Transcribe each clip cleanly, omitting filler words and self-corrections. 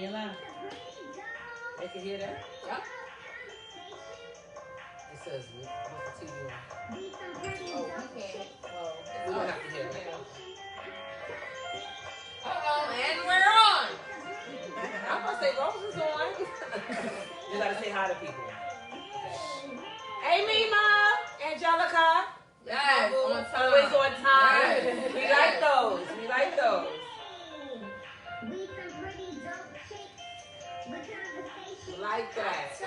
Daniela. They can hear that? Yep. It says, what's the TV on? Oh, we can't. Well, We don't have to hear it. And we're on. I'm going to say Rose is on. You got to say hi to people. Hey, Mima, Angelica. Yes, on time. Always on time. Yes. We like those. We like those. Like that.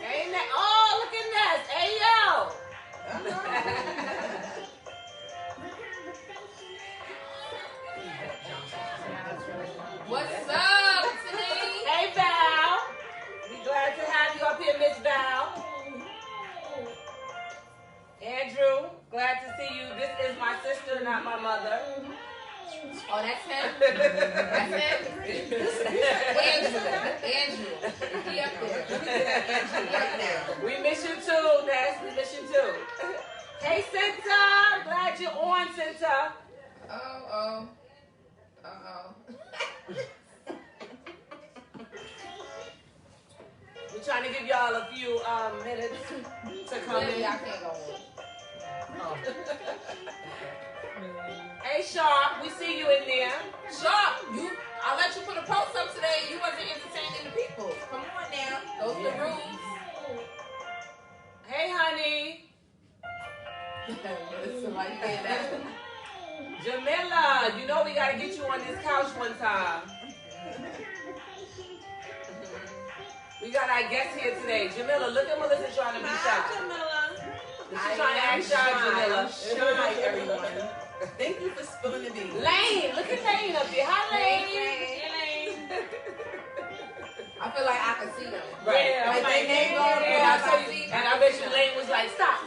Ain't that? Oh, look at this. Hey, yo. What's up, Tiffany? Hey, Val. We glad to have you up here, Miss Val. Andrew, glad to see you. This is my sister, not my mother. Oh, that's him? That's him? Andrew. He up there. We miss you too, Ness. We miss you too. Hey, Cinta. Glad you're on, Cinta. Uh-oh. We're trying to give y'all a few minutes to come in. I can't go on. Oh. Hey, Sharp, we see you in there. Sharp, I let you put a post up today. You wasn't entertaining the people. Come on now. Those are the rules. Hey, honey. Somebody did that. Jamila, you know we got to get you on this couch one time. We got our guest here today. Jamila, look at Melissa trying to be shy. Hi, Jamila. She's trying to act shy, Jamila. I'm shy, everyone. Thank you for spilling the beans. Lane, look at Lane up there. Hi, Lane. Hey, Lane. I feel like I can see them. Right. Yeah, Like I'm they name go up there, And I I tell can you, see. and I bet you Lane was like, stop.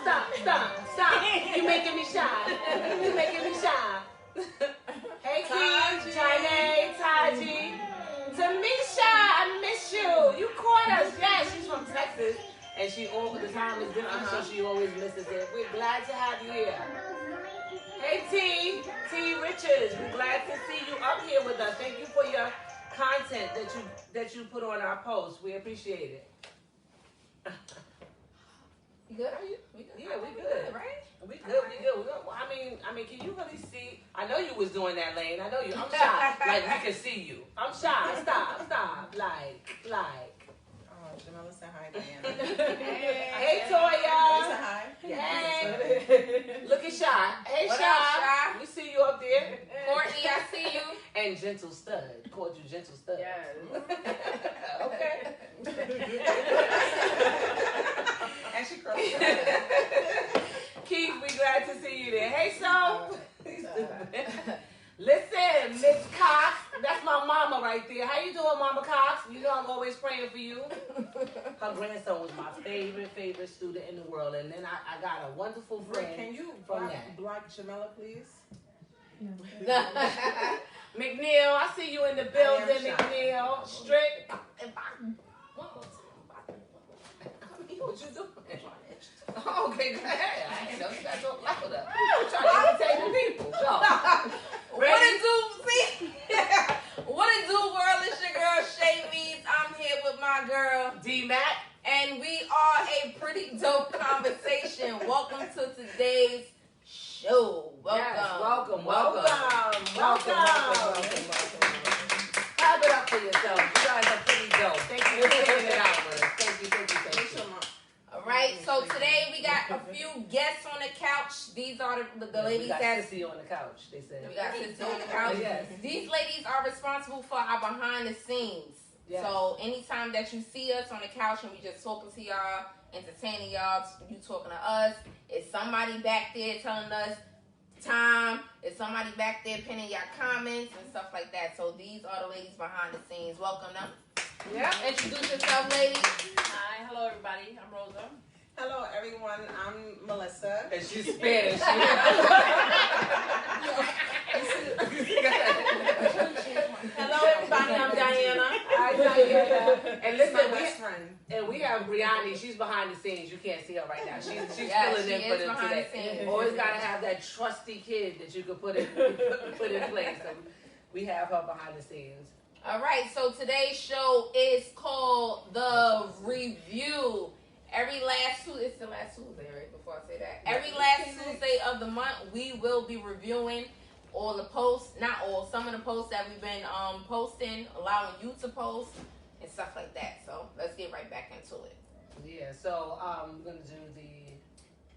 You making me shy. You making me shy. Hey, Keith, Janae, Taji. Tamisha, I miss you. You caught us. Yeah, she's from Texas. And she all the time is different, so she always misses it. We're glad to have you here. Hey, T Richards. We're glad to see you up here with us. Thank you for your content that you put on our posts. We appreciate it. You good? Are you? We good? Yeah, we good. Right? We good. Well, I mean, can you really see? I know you was doing that, Lane. I know you. I'm shy. Like we can see you. I'm shy. Stop. Like. Oh, Jamila said hi, Diana. Hey, Toya. Say hi. Hey. Looking shy. Hey, What Shy. up, Shy? We see you up there. Courtney, I see you. And Gentle Stud. Called you Gentle Stud. Yes. Okay. And she crossed. Keith, we glad to see you there. Hey, so. Listen, Miss Cox, that's my mama right there. How you doing, Mama Cox? You know I'm always praying for you. Her grandson was my favorite student in the world, and then I got a wonderful friend. Can you from that? block Jamila, please? McNeil, I see you in the building, McNeil. Strict. What you doing? Okay, go ahead. I ain't know you got so louder. I'm trying to entertain the people. Go. What it do? See? What it do, world? It's your girl Shay Means. I'm here with my girl D-Mac. and we are a pretty dope conversation. Welcome to today's show. Welcome. Yes, welcome. Clap it up for yourself. You guys are pretty dope. Thank you for taking it out with us. Thank you. All right, so today we got a few guests on the couch. These are the ladies we got that Sissy on the couch. They said we got Sissy on the couch. Yes. These ladies are responsible for our behind the scenes. Yes. So anytime that you see us on the couch and we just talking to y'all, entertaining y'all, you talking to us, it's somebody back there telling us time, it's somebody back there pinning your comments and stuff like that. So these are the ladies behind the scenes. Welcome them. Yeah. Introduce yourself, ladies. Hi, hello everybody. I'm Rosa. Hello, everyone. I'm Melissa. And she's Spanish. Hello, everybody. I'm Diana. Hi, Diana. And This is my listen, best friend. we have Brianni. She's behind the scenes. You can't see her right now. She's Yeah, filling in she for is them behind the today. scenes. Always gotta have that trusty kid that you could put in place. So we have her behind the scenes. All right, so today's show is called The Review. Every last Tuesday, it's the last Tuesday, right? Before I say that. Every last Tuesday of the month, we will be reviewing all the posts, not all, some of the posts that we've been posting, allowing you to post, and stuff like that. So let's get right back into it. Yeah, so we're gonna do the.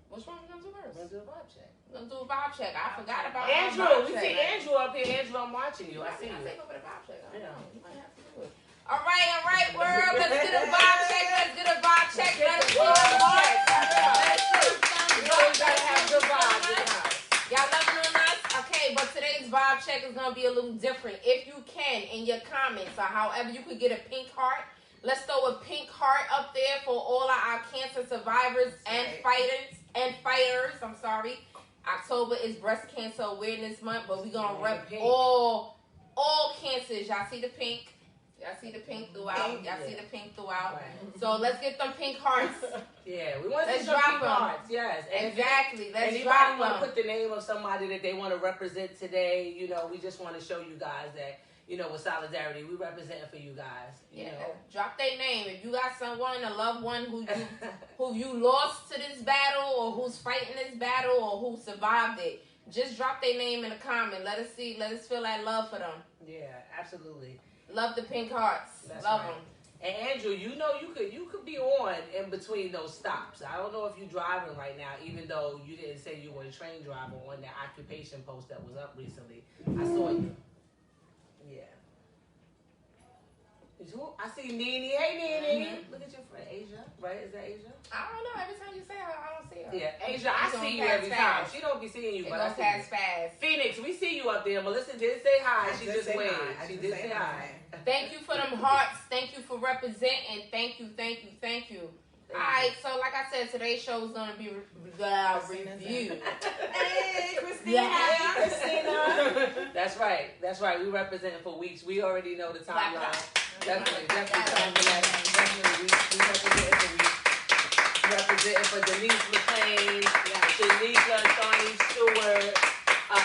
Which one we gonna do first? We're gonna do a vibe check. We're gonna do a vibe check. I forgot about Andrew. vibe We check. see Andrew up here. Andrew, I'm watching you. I see I you. take over the vibe check. I don't Yeah. know. You might have to do it. All right, world. Let's get a vibe check. Let's get a vibe check. Let us feel the heart. You always gotta have good vibes in the house. Y'all loving on us? Okay, but today's vibe check is gonna be a little different. If you can, in your comments or however you could get a pink heart, let's throw a pink heart up there for all of our cancer survivors and fighters. I'm sorry. October is Breast Cancer Awareness Month, but we're gonna rep all cancers. Y'all see the pink? Y'all see the pink throughout. Y'all see the pink throughout. Right. So let's get them pink hearts. Yeah, we want to Let's see some drop pink them. hearts. Yes, and Exactly. Let's anybody drop want to them. put the name of somebody that they want to represent today? You know, we just want to show you guys that, you know, with solidarity, we representing for you guys. You know, Drop their name. If you got someone, a loved one who you lost to this battle, or who's fighting this battle, or who survived it, just drop their name in the comment. Let us see. Let us feel that love for them. yeah, absolutely. Love the pink hearts. That's Love right. them. And Andrew, you know you could be on in between those stops. I don't know if you're driving right now, even though you didn't say you were a train driver on that occupation post that was up recently. I saw you. Yeah. I see Nene. Hey, Nene. Mhm. Look at your friend Asia. Right? Is that Asia? I don't know. Every time you say her, I don't see her. Yeah, Asia. I It's see gonna you every pass time. fast. She don't be seeing you, It but I goes see past you. fast. Phoenix, we see you up there. Melissa did say hi. I She did just say waved. hi. I She did did say say hi. hi. Thank you for them hearts. Thank you for representing. Thank you. All right, so like I said, today's show is going to be the review. Hey, Christina. Yeah. Christina. That's right. We representing for weeks. We already know the Clap, timeline. clap. Definitely time for that. Definitely, we representing for weeks. Representing for Denise McClain, Shanika, Shawnee Stewart,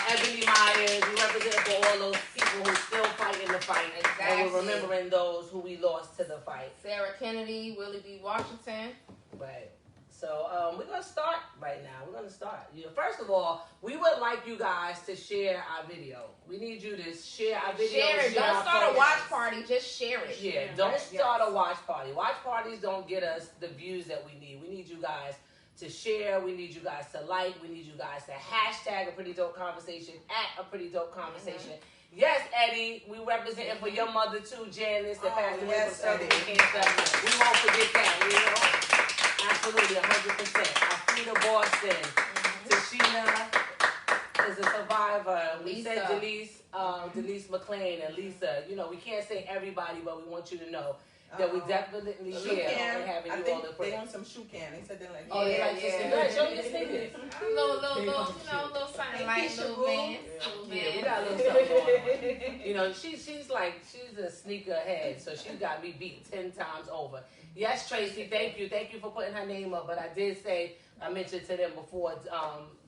Ebony Myers. We representing for all those people who still fighting the fight. Exactly. And we're remembering those who we lost to the fight. Sarah Kennedy, Willie B. Washington. Right. So we're gonna start right now. We're gonna start. You know, first of all, we would like you guys to share our video. We need you to share our video. Share it. Don't start a watch party. Just share it. Yeah, don't start a watch party. Watch parties don't get us the views that we need. We need you guys to share. We need you guys to like. We need you guys to hashtag a pretty dope conversation at a pretty dope conversation. Yes, Eddie, we representing for your mother too, Janice, that passed away from cervical cancer. We won't forget that, you know. Absolutely, 100%. Alfreda Boston, Tashina is a survivor. We Lisa. said Denise McClain and Lisa. You know, we can't say everybody, but we want you to know that we definitely share and having I you all think the they praise. want some shoe can. They said they like. Oh, they like Yeah. to say, show me your sneakers. Little something like little bands. Yeah, we got a little something going on. You know, she's a sneaker head, so she got me beat 10 times over. Yes, Tracy, thank you for putting her name up. But I mentioned to them before,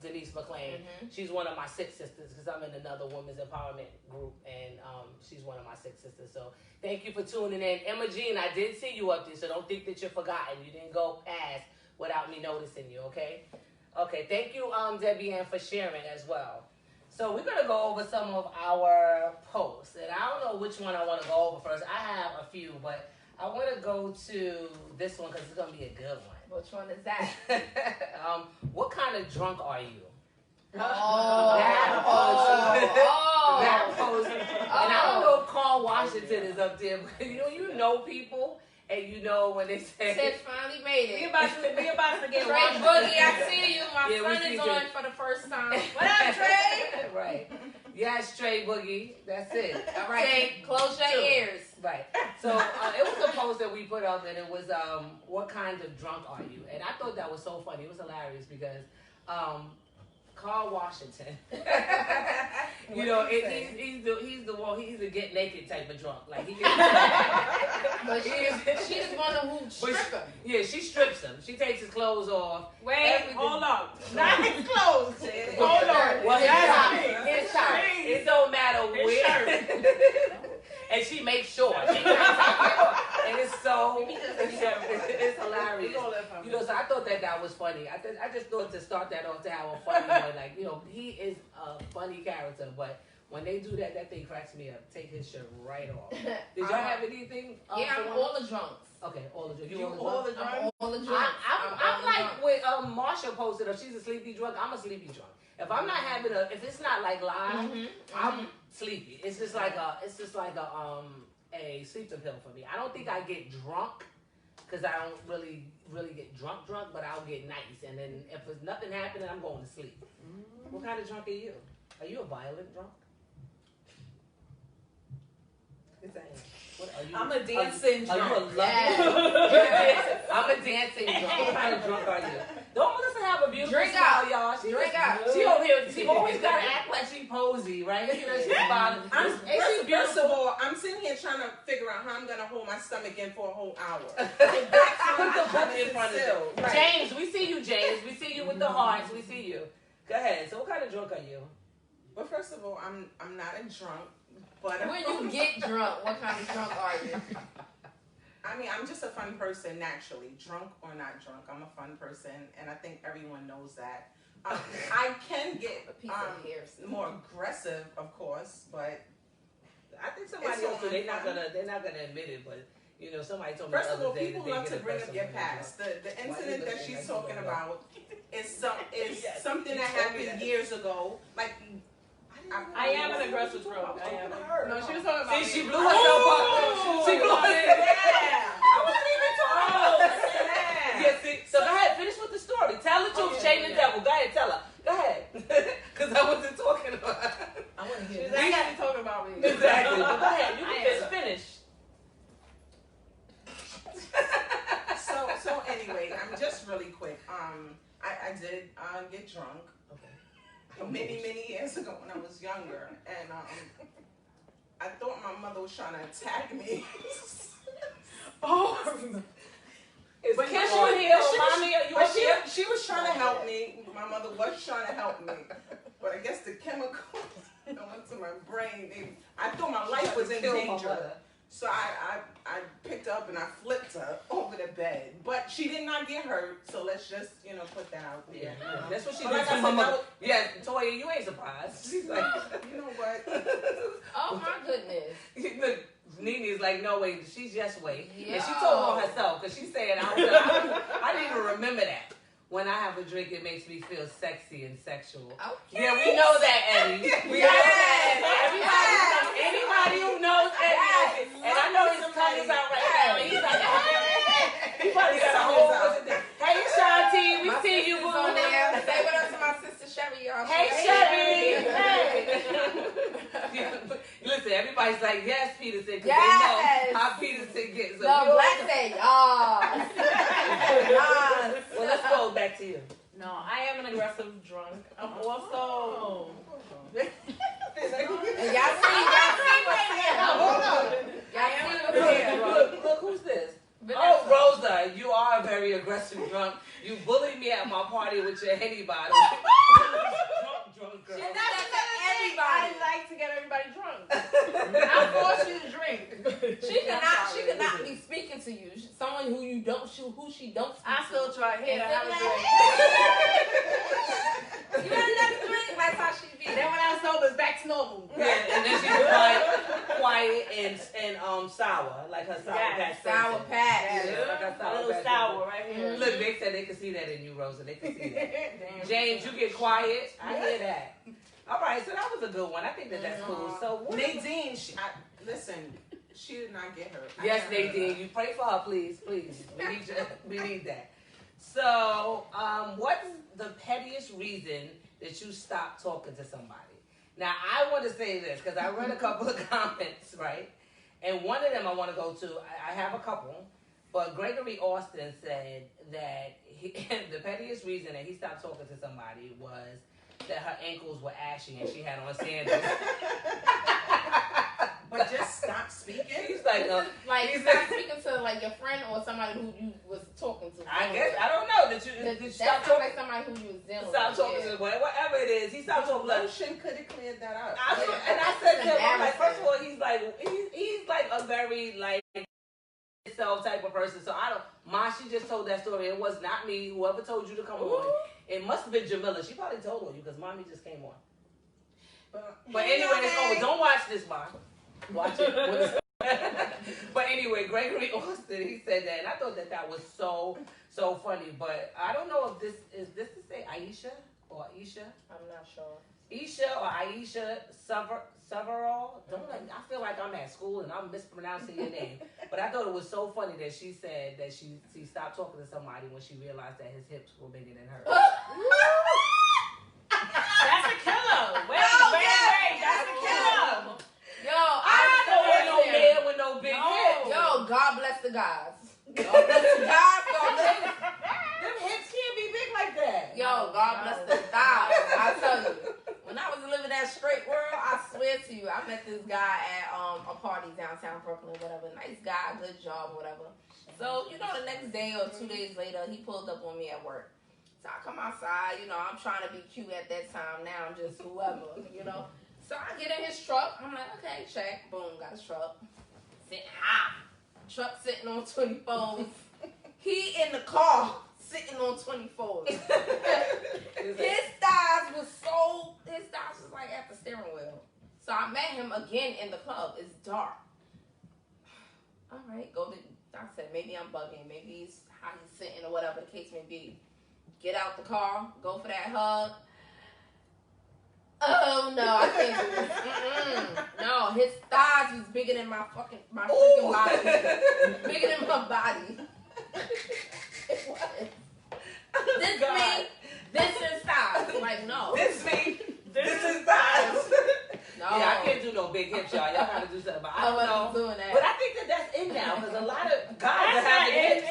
Denise McClain. She's one of my 6 sisters because I'm in another women's empowerment group, and she's one of my 6 sisters. So thank you for tuning in. Emma Jean, I did see you up there, so don't think that you're forgotten. You didn't go past without me noticing you, okay? Okay, thank you, Debbie Ann, for sharing as well. So we're gonna go over some of our posts, and I don't know which one I want to go over first. I have a few, but I want to go to this one because it's gonna be a good one. Which one is that? What kind of drunk are you? Oh. That post. Oh. That post. And I don't know if Carl Washington is up there, but you know people, and you know when they say. Sid finally made it. We about to get Trey washed. Boogie, I see you. My Yeah, we son see is you. on for the first time. What up, Trey? Right. Yes, Trey Boogie. That's it. All right, close your ears. Right. So it was a post that we put up, and it was, what kind of drunk are you? And I thought that was so funny. It was hilarious because Carl Washington You know, he's the one. He's a get naked type of drunk. Like he gets. But she's one of who strips him. Yeah, she strips him. She takes his clothes off. Wait, hold on. Not his clothes. Hold on. Well, His top. It don't matter where. And she makes sure. And it's so, it's hilarious. You know, so I thought that was funny. I just thought to start that off to have a funny one. Like, you know, he is a funny character, but when they do that thing cracks me up. Take his shirt right off. Did y'all have anything? Yeah, I'm all the drunks. Okay, all the drunks. You all the drunks? I'm all the drunks. I'm like with Marsha posted, if she's a sleepy drunk, I'm a sleepy drunk. If I'm not having if it's not like live, I'm sleepy. It's just like a sleeping pill for me. I don't think I get drunk because I don't really get drunk, but I'll get nice. And then if there's nothing happening, I'm going to sleep. What kind of drunk are you? Are you a violent drunk? I'm a dancing drunk. Are you a loving? I'm a dancing drunk. What kind of drunk are you? Don't Melissa have a beautiful Drink smile, up. y'all? Drink up. She over here. She always got to act like she posy, right? You know, she's smiling. First of all, I'm sitting here trying to figure out how I'm going to hold my stomach in for a whole hour. Put the book in front of you. Right. James, we see you, James. We see you with the hearts. We see you. Go ahead. So what kind of drunk are you? Well, first of all, I'm not a drunk. But when you get drunk, what kind of drunk are you? I mean, I'm just a fun person naturally, drunk or not drunk. I'm a fun person, and I think everyone knows that. I can get more aggressive, of course, but I think somebody else. They're not gonna admit it, but you know, somebody told me. First of all, the other day people that love to bring up your past. The incident that she's talking about is something that happened years ago, like. I am an aggressive drunk. I am. No, she was talking about See, she blew herself up. She blew herself up. I wasn't even talking about that. Yeah, see, so go ahead, finish with the story. Tell the truth, shame the devil. Go ahead, tell her. Go ahead. Because I wasn't talking about her. I want to hear that. She's actually talking about me. Exactly. But go ahead, you can just finish. So anyway, I'm just really quick. I did get drunk. Many years ago when I was younger, and I thought my mother was trying to attack me. But she was trying to help me. My mother was trying to help me, but I guess the chemicals that went to my brain. I thought my life was in danger. So I picked her up and I flipped her over the bed. But she did not get hurt, so let's just, put that out there. Yeah, that's what she did to my mother. Yeah, Toya, you ain't surprised. She's like, you know what? Oh my goodness. Look, Nene's like, no, wait, she's just wait. Yo. And she told on herself, because she said, I didn't even remember that. When I have a drink, it makes me feel sexy and sexual. Okay. Yeah, we know that, Eddie. We know that. Anybody who knows Eddie, and I know his tongue is out right now. He's like, he probably got a whole bunch of things. Hey, Shanti, we see you, boo. On there. Say what up to my sister Sherry, y'all. Hey, Sherry. Hey. Listen, everybody's like, yes, Peterson, because they know how Peterson gets. So no, Black say, y'all. Well, let's go back to you. No, I am an aggressive drunk. I'm also. And y'all see what's here. Look, who's this? Oh, Rosa, you are a very aggressive drunk. You bullied me at my party with your Henny bottle. Drunk girl. And that's everybody. I like to get everybody drunk. I force you to drink. She could not be speaking to you. Someone who she don't speak I still try. Here, have a drink. You had another drink? That's how she be. Then when I sober, it's back to normal. Yeah, and then she's quiet and sour, like her sour patch. Sour patch. Yeah, like her sour a little patch. sour right here. Look, they said they could see that in you, Rosa. They could see that. James, you get quiet. I hear that. All right, so that was a good one. I think that's cool. So Nadine, listen, she did not get hurt. Yes, Nadine, you pray for her, please. We need that. So, what's the pettiest reason that you stopped talking to somebody? Now, I want to say this because I read a couple of comments, right? And one of them I want to go to. I have a couple, but Gregory Austin said that the pettiest reason that he stopped talking to somebody was that her ankles were ashy and she had on sandals. But just stop speaking. He's like, stop speaking to like your friend or somebody who you was talking to. I guess I don't know that you stop talking like somebody who you was dealing with. Stop talking to whatever it is. He stopped talking. Lotion could have cleared that up. And I said to him, I'm like, first of all, he's like a very like self type of person. So I don't. Ma, she just told that story. It was not me. Whoever told you to come on, it must have been Jamila. She probably told on you because Mommy just came on. But anyway, it's over. Don't watch this, Ma. Watch it. But anyway, Gregory Austin, he said that, and I thought that was so funny. But I don't know if this to say Aisha or Aisha. I'm not sure. Isha or Aisha Severall. I feel like I'm at school and I'm mispronouncing your name. But I thought it was so funny that she said that she stopped talking to somebody when she realized that his hips were bigger than hers. That's a killer. Wait, that's a killer. Yo, I don't want no man with no big hips. Yo, God bless the guys. God bless the guys. Them hips can't be big like that. Yo, God bless the thighs. I tell you, when I was living that straight world, I swear to you, I met this guy at a party downtown Brooklyn, whatever. Nice guy, good job, whatever. So, the next day or 2 days later, he pulled up on me at work. So I come outside, I'm trying to be cute at that time. Now I'm just whoever, So I get in his truck. I'm like, okay, check. Boom, got his truck. Truck sitting on 24s. He in the car sitting on 24s. His thighs was like at the steering wheel. So I met him again in the club. It's dark. All right, I said, maybe I'm bugging. Maybe it's how he's sitting or whatever the case may be. Get out the car, go for that hug. Oh no, I can't do this. No, his thighs was bigger than my freaking body. Bigger than my body. It was. This me, this is thighs. Like no. This me, this is thighs. No. Yeah, I can't do no big hips, y'all. Y'all gotta do something. But I don't know. Doing that. But I think that's in now because a lot of guys are having hips.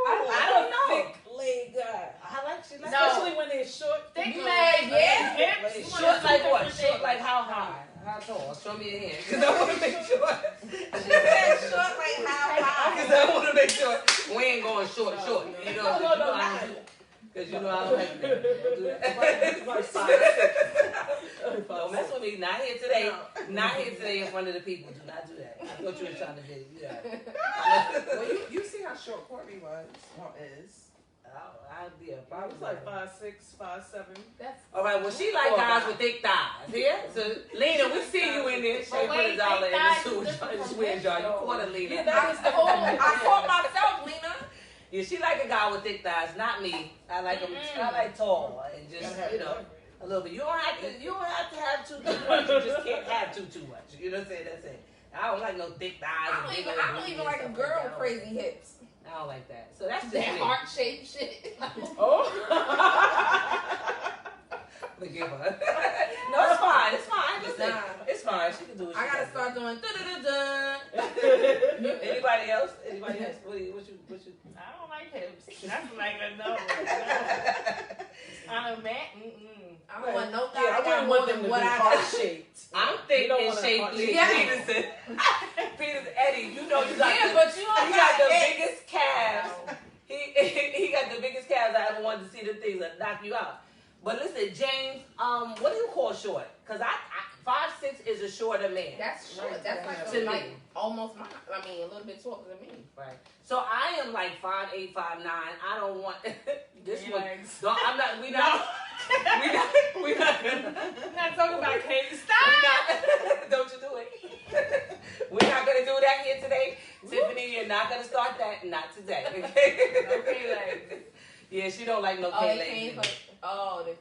I don't know. Leg guy. Especially when they're short, thick leg, yeah. Hips. Short like what? Short like how high? How tall? Show me your hand. Because I want to make sure. She said short like how high? Because I want to make sure we ain't going short. You know, No. because you know I don't like that. Don't do that. Don't mess with me. Not here today. Not here today in front of the people. Do not do that. I thought you were trying to do that. Well, you see how short Courtney is. I was like 5'6", 5'7". All right, well, she like guys with thick thighs. Yeah? So, Lena, we see you in there. She put $1 in the swear jar. You caught her, Lena. I caught myself, Lena. Yeah, she like a guy with thick thighs, not me. I like him. I like tall and just, a little bit. You don't have to have too much. You just can't have too much. You know what I'm saying? That's it. I don't like no thick thighs. I don't even like a girl with crazy hips. I don't like that. So that's just that heart-shaped shit. Oh. Forgive her. No, it's fine. It's fine. Listen, it's fine. She can do it. I gotta start doing Anybody else? What you? I don't like hips. That's like a no. I'm a man. I don't want no guy. Yeah, I wouldn't want them to be heart-shaped. I'm thinking shapely. Peterson. Eddie, you got the biggest calves. He got the biggest calves I ever wanted to see. The things that knock you out. But listen, James, what do you call short? Because I 5'6" is a shorter man. That's short. Right. That's like almost mine. I mean, a little bit taller than me. Right. So I am like 5'8", 5'9". I don't want this one. I'm not. We're not talking about Katie. Stop. Don't you do it. We're not gonna do that here today, Tiffany. You're not gonna start that. Not today. Okay, like. Yeah, she don't like no K-legs. They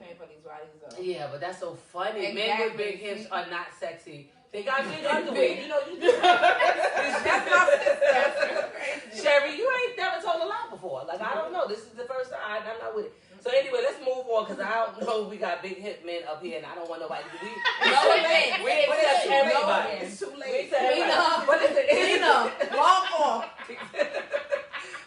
paying for these bodies though. Yeah, but that's so funny. Exactly. Men with big hips are not sexy. They got big underwear. You know, That's my sister. Sherry, you ain't never told a lie before. Like, I don't know. This is the first time. I'm not with it. So anyway, let's move on because I don't know if we got big hip men up here and I don't want nobody to We It's too late. know. Long form.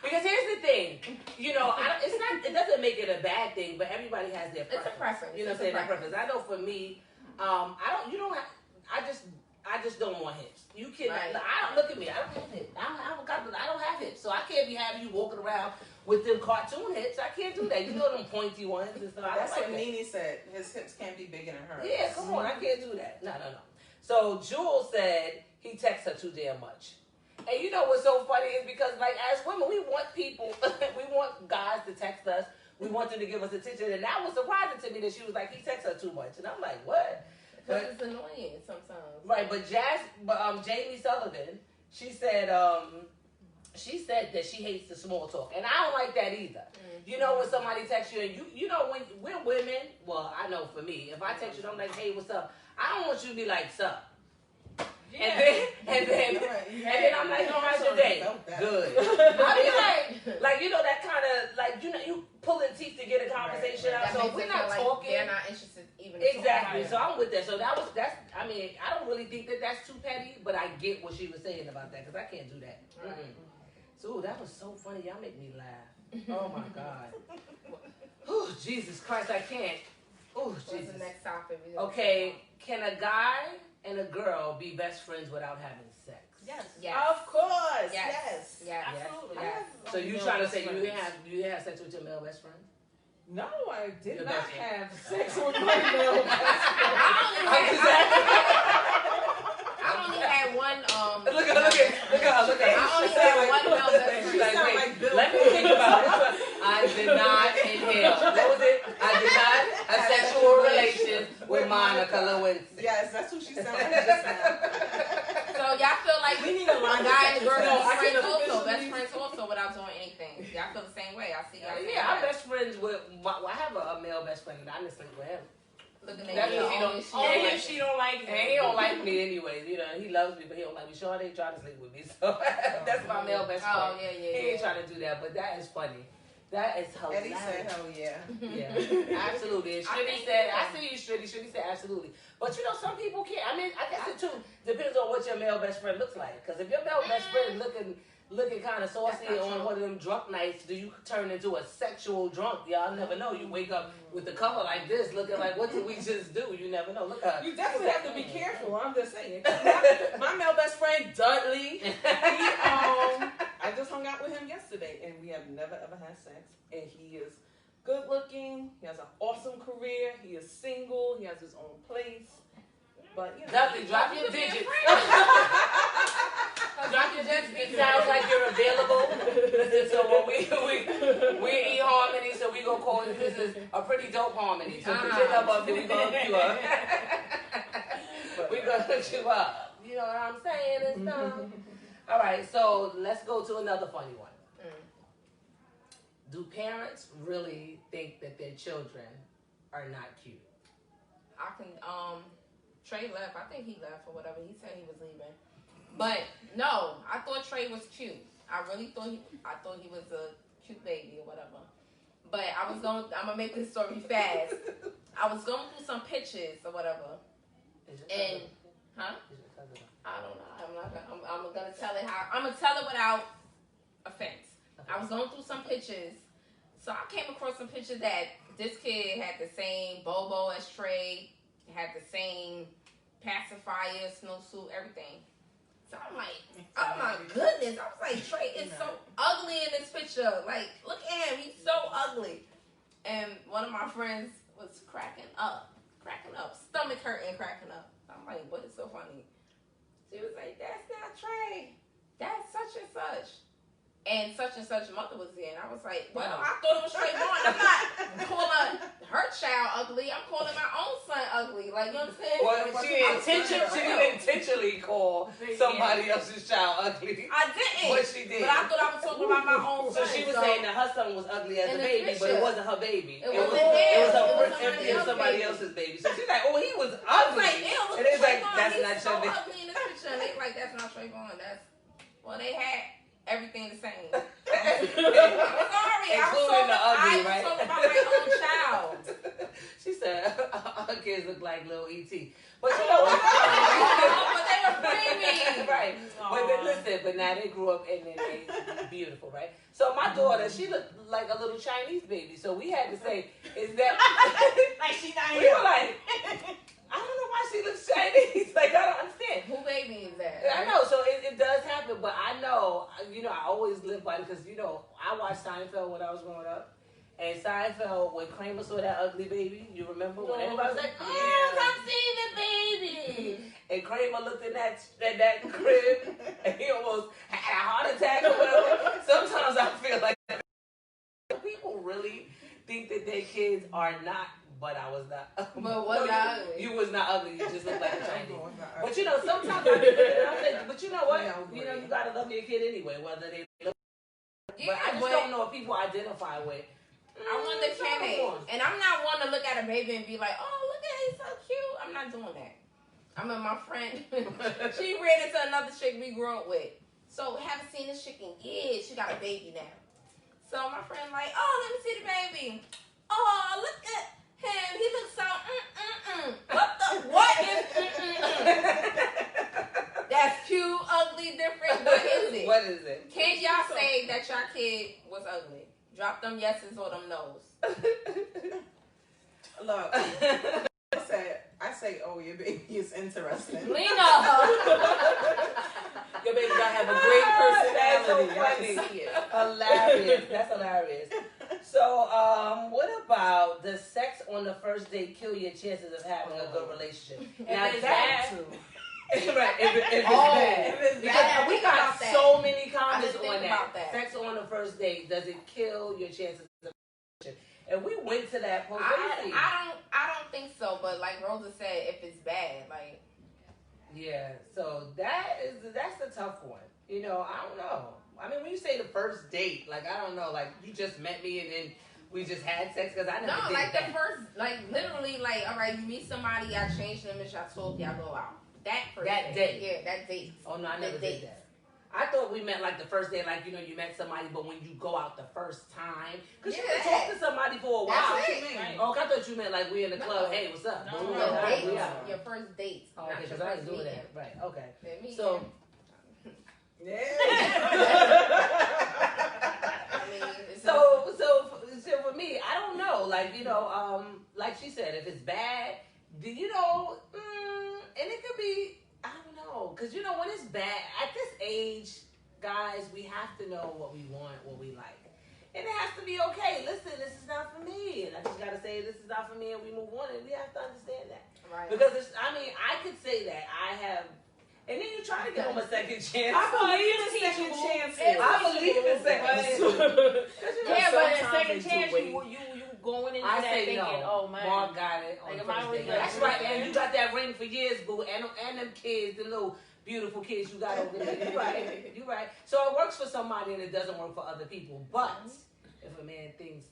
Because here's the thing, you know, it doesn't make it a bad thing, but everybody has their preference. It's a preference. You know what I'm saying? Their preference. I know for me, I just don't want hips. You can, Right. Look at me. I don't have hips. I don't have hips, so I can't be having you walking around with them cartoon hips. I can't do that. You know them pointy ones and stuff. That's what Nene said. His hips can't be bigger than hers. Yeah, come on. I can't do that. No. So Jules said he texts her too damn much. And you know what's so funny is because, like, as women, we want people, we want guys to text us. We want them to give us attention. And that was surprising to me that she was like, he texts her too much. And I'm like, what? Because it's annoying sometimes. Right, but Jamie Sullivan, she said that she hates the small talk. And I don't like that either. Mm-hmm. You know when somebody texts you and you know when we're women, well, I know for me, if I text you and I'm like, hey, what's up? I don't want you to be like, sup. Yeah. And then I'm like, oh, how's your day? Good. I mean, like you know that kind of like you pulling teeth to get a conversation out. So we're not talking. They're not interested even. Exactly. So I'm with that. So that's. I mean, I don't really think that that's too petty, but I get what she was saying about that because I can't do that. Right. So that was so funny. Y'all make me laugh. Oh my God. Oh Jesus Christ, I can't. Oh Jesus. What's the next topic? Okay, can a guy and a girl be best friends without having sex? Yes. Of course. Yes. Absolutely. Yes. So you trying to say you didn't have sex with your male best friend? No, I did Your not best friend. have sex with my male best friend. I only had one. Look at her. I only had one male best friend. She's like, wait, let me think about it. I did not inhale. What was it? I did not have sexual relations with Monica Lewinsky. Yes, that's who she sounded like just now. So y'all feel like We need a line guy and of girl sex. are friends I also, can best friends also without doing anything. Y'all feel the same way. I see y'all. Yeah, I'm best friends with. I have a male best friend, and I just sleep with him. Looking That at means you. he don't. Only if she don't like And he don't like me anyways. You know, he loves me, but he don't like me. Sure, they try to sleep with me, so that's my male best friend. Oh yeah. He ain't trying to do that, but that is funny. That is hilarious. Eddie said, hell yeah. Yeah, absolutely. And Shritty said, I see you, Shritty. Shritty said, absolutely. But you know, some people can't. I mean, I guess it too depends on what your male best friend looks like. Because if your male best friend looking kind of saucy on one of them drunk nights, do you turn into a sexual drunk? Y'all never know. You wake up with the cover like this, looking like, what did we just do? You never know. Look at her. You definitely have to be careful. I'm just saying. My male best friend, Dudley, I just hung out with him yesterday, and we have never ever had sex. And he is good looking. He has an awesome career. He is single. He has his own place. But you know, Dudley, drop your digits. Drop your digits. It sounds like you're available. Listen, so when we eat harmony, so we gonna call it. This is a pretty dope harmony. So put your number up there. We gonna hook you up. We gonna hook you up. You know what I'm saying and stuff. All right, so let's go to another funny one. Do parents really think that their children are not cute? I can Trey left. I think he left or whatever. He said he was leaving. But no, I thought Trey was cute. I really thought he was a cute baby or whatever. But I'm gonna make this story fast. I was going through some pictures or whatever. And I don't know. I'm gonna tell it how. I'm gonna tell it without offense. I was going through some pictures, so I came across some pictures that this kid had the same bobo as Trey, had the same pacifier, snowsuit, everything. So I'm like, oh my goodness. I was like, Trey is so ugly in this picture. Like, look at him. He's so ugly. And one of my friends was cracking up, stomach hurting, cracking up. I'm like, what is so funny? She was like, that's not Trey. That's such and such. And such mother was there. And I was like, well, I thought it was Trey Vaughn. I'm not calling her child ugly. I'm calling my own son ugly. Like, you understand? Well, she didn't intentionally call somebody else's child ugly. I didn't. But she did. But I thought I was talking about my own son. So she was saying that her son was ugly as a baby, but it wasn't her baby. It was somebody else's baby. So she's like, oh, he was ugly. Like, ew, and it's like, that's he's not so your baby. ugly in this picture. And they like, that's not Trey Vaughn. They had everything the same. I'm sorry. I was talking about my own child. She said, her kids look like little E.T. But you know what? But they were preemie. Right. But then listen, but now they grew up and then they beautiful, right? So my daughter, she looked like a little Chinese baby. So we had to say, is that like she not we here? were like, I don't know why she looks Chinese. Like I don't understand. Who baby is that? I know, so it does happen, but I know, I always live by it because, I watched Seinfeld when I was growing up. And Seinfeld, when Kramer saw that ugly baby, you remember when everybody was like, "Oh, come see the baby," and Kramer looked in that crib, and he almost had a heart attack or whatever. Sometimes I feel like people really think that their kids are not. But I was not. But was I ugly? You was not ugly. You just look like a Chinese. But sometimes I be looking and I'm thinking, but you know what? You gotta love your kid anyway, whether they look. Yeah, but I just don't know what people identify with. I wonder can they? And I'm not one to look at a baby and be like, oh, look at he's so cute. I'm not doing that. I mean, my friend, she ran into another chick we grew up with. So haven't seen this chick in years. She got a baby now. So my friend like, oh, let me see the baby. Oh, look at him. He looks so What is That's cute, ugly, different. What is it? What is it? Can y'all say that your kid was ugly? Drop them yeses or them no's. Look, I say, oh, your baby is interesting. Lena. Your baby gotta have a great personality. So I can see it. Hilarious. That's hilarious. So, what about does sex on the first date kill your chances of having a good relationship? Now it's that bad. Right, if it's bad. Because we got so many comments on that. Sex on the first date, does it kill your chances of relationship? And we went to that post. I don't think so, but like Rosa said, if it's bad, like yeah, so that's a tough one. I don't know. I mean, when you say the first date, like I don't know, like you just met me and then we just had sex because I never did like that. the first, like literally, like all right, you meet somebody, I change the image, I talk, y'all go out. That date. Yeah, that date. Oh no, I never did that. I thought we meant like the first day, like you met somebody, but when you go out the first time, because you can talk to somebody for a while. That's it. Right. Oh, I thought you meant like we in the club. Hey, what's up? No, your first date. Oh, okay, because I ain't doing that. Right. Okay. So. Yeah. So for me, I don't know. Like like she said, if it's bad, and it could be. I don't know, because when it's bad, at this age, guys, we have to know what we want, what we like. And it has to be okay. Listen, this is not for me. And I just got to say, this is not for me, and we move on, and we have to understand that. Right. Because, I could say that I have, and then you try to give them a second chance. I believe in second chances. I believe in second chances. Yeah, but a second chance, you going into that thinking, oh man, Mark got it on the first day. That's right, and you got that ring for years, boo, and them kids, the little beautiful kids you got over there. You're right. So it works for somebody and it doesn't work for other people. But if a man thinks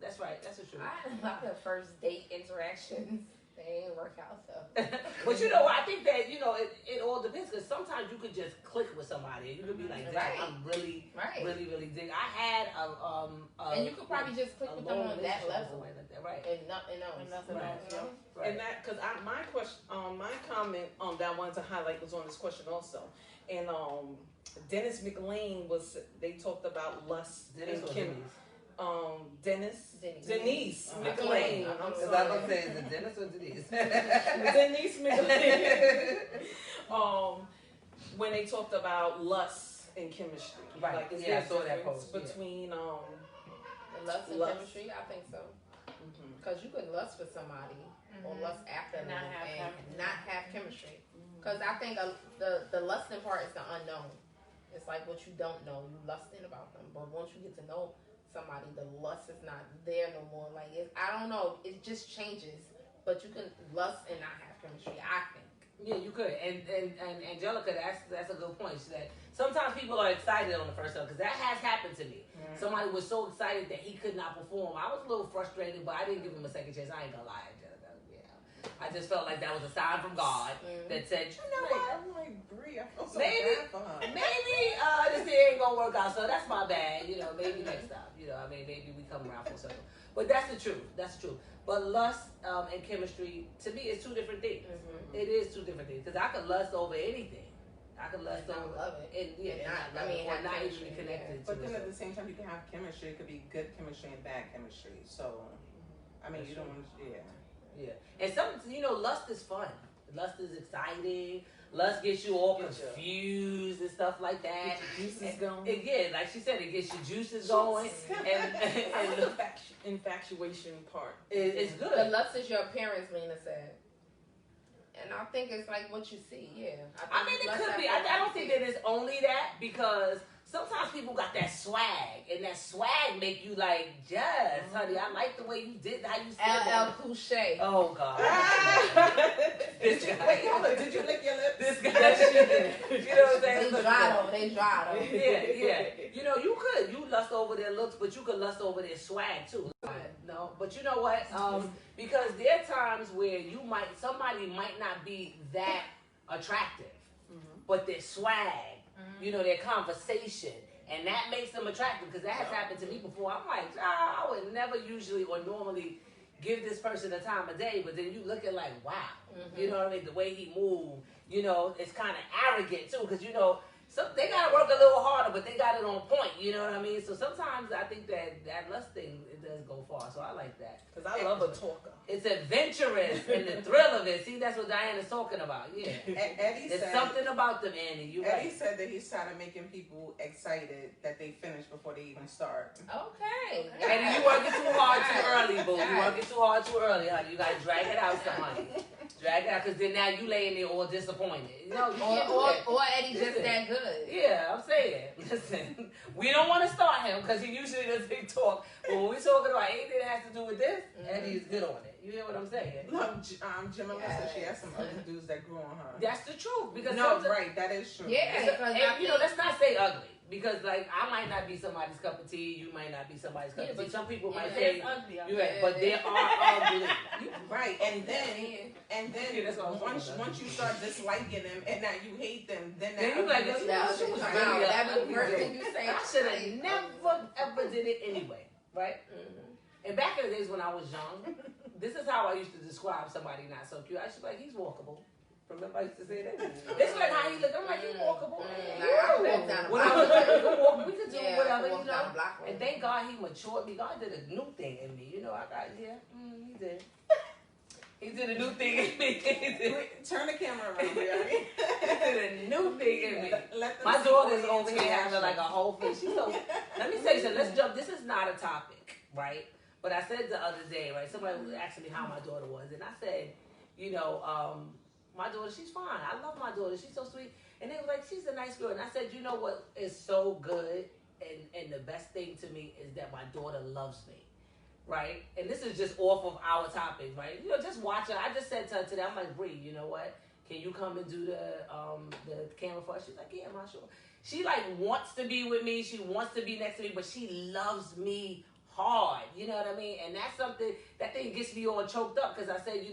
that's right. That's the truth. I had a lot of first date interactions. They ain't work out though. But I think that it all depends because sometimes you could just click with somebody and you could be like, "Dang, I'm really, really dig." I had and you could probably just click with them on that level, like that, right? And nothing else. Right. And that because my question, my comment that I wanted to highlight was on this question also, and Dennis McLean they talked about lust and Kim. Denise McLean. I'm sorry. I was gonna say, is it Dennis or Denise? Denise McLean. When they talked about lust and chemistry, right? Like, is there a difference between lust and chemistry? I think so. Because you could lust for somebody or lust after them and not have chemistry. Because I think the lusting part is the unknown. It's like what you don't know. You lusting about them, but once you get to know somebody, the lust is not there no more. Like I don't know, it just changes. But you can lust and not have chemistry, I think. Yeah, you could. And Angelica, that's a good point. She said sometimes people are excited on the first time because that has happened to me. Somebody was so excited that he could not perform. I was a little frustrated, but I didn't give him a second chance. I ain't gonna lie, Angelica. I just felt like that was a sign from God that said, you know what? I'm like, Brie, I feel so maybe bad for her. this ain't gonna work out. So that's my bad. Maybe next time. Maybe we come around full circle. But that's the truth. That's the truth. But lust and chemistry, to me, is two different things. Mm-hmm. It is two different things. Because I could lust over anything. I could lust over love it. Not even connected. But then at the same time, you can have chemistry. It could be good chemistry and bad chemistry. So, I mean, you don't want to. Yeah. And lust is fun. Lust is exciting. Lust gets you all confused and stuff like that. Get your juices going. Like she said, it gets your juices going. and the infatuation part. It's good. The lust is your appearance, Lena said. And I think it's like what you see, yeah. I mean, it could be. I don't think that it's only that, because sometimes people got that swag, and that swag make you like, yes, honey, I like the way you did, how you said LL Cool J. Oh, God. This guy. Wait, hold on. Did you lick your lips? This guy. You know what I'm saying? They dry them. Yeah. You lust over their looks, but you could lust over their swag, too. No, but you know what? Because there are times where somebody might not be that attractive, but their swag, their conversation, and that makes them attractive, because that has happened to me before. I'm like, I would never usually or normally give this person the time of day, but then you look at like, wow, you know what I mean? The way he moved, it's kind of arrogant too, because so they gotta work a little harder, but they got it on point. You know what I mean? So sometimes I think that lust thing, it does go far. So I like that, because I love a talker. It's adventurous and the thrill of it. See, that's what Diana's talking about. Yeah, There's something about them, Annie. Eddie said that he's tired of making people excited that they finish before they even start. Okay. Eddie, you working too hard too early, boo. You working too hard too early, honey. You gotta drag it out, honey. Drag it out, because then now you laying there all disappointed. Or Eddie just that good. Yeah, I'm saying. Listen, we don't want to start him, because he usually doesn't talk. But when we're talking about anything that has to do with this, Eddie is good on it. You hear what I'm saying? No, Jim and Melissa, she has some other dudes that grew on her. That's the truth. Because right, that is true. Yeah, let's not say ugly. Because, like, I might not be somebody's cup of tea. You might not be somebody's cup of tea. Some people might say ugly. But they are ugly. Right, and then once you start disliking them and now you hate them, then you like, that's the first thing you say. I should have never ever did it anyway, right? And back in the days when I was young, this is how I used to describe somebody not so cute. I used to be like, he's walkable. Remember I used to say that? It's like how he look. I'm like, he's walkable. We could do whatever, And thank God he matured me. God did a new thing in me. He did. He did a new thing in me. Turn the camera around here. He did a new thing in me. My daughter's over here having like a whole face. She's so. Let me say something. Let's jump. This is not a topic, right? But I said the other day, right? Somebody was asking me how my daughter was, and I said, my daughter, she's fine. I love my daughter. She's so sweet. And they were like, she's a nice girl. And I said, you know what is so good and the best thing to me is that my daughter loves me, right? And this is just off of our topic, right? Just watch her. I just said to her today, I'm like, Bree, you know what? Can you come and do the camera for us? She's like, yeah, I'm sure. She like wants to be with me. She wants to be next to me, but she loves me hard. You know what I mean? And that's something, that thing gets me all choked up, because I said,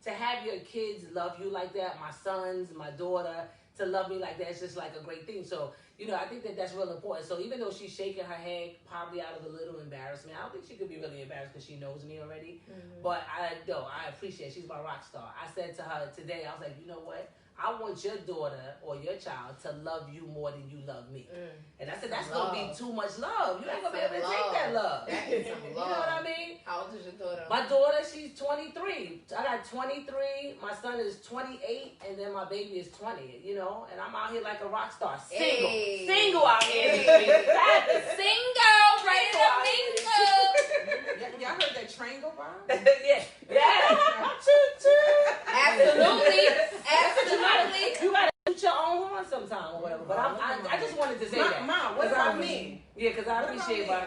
to have your kids love you like that, my sons, my daughter, to love me like that, it's just like a great thing. So, I think that that's real important. So even though she's shaking her head, probably out of a little embarrassment, I don't think she could be really embarrassed because she knows me already. But I appreciate, she's my rock star. I said to her today, I was like, you know what? I want your daughter or your child to love you more than you love me. And I said, that's going to be too much love. You ain't going to be able to take that love. That is some love. You know what I mean? How old is your daughter? My daughter, she's 23. I got 23. My son is 28. And then my baby is 20, And I'm out here like a rock star. Single. Hey. Single out here. Single. Right in the mingle. Y'all heard that train go by? Yeah. Absolutely. You gotta shoot your own horn sometime or whatever. But I just wanted to say that. Mom, what about me? Yeah, because I appreciate my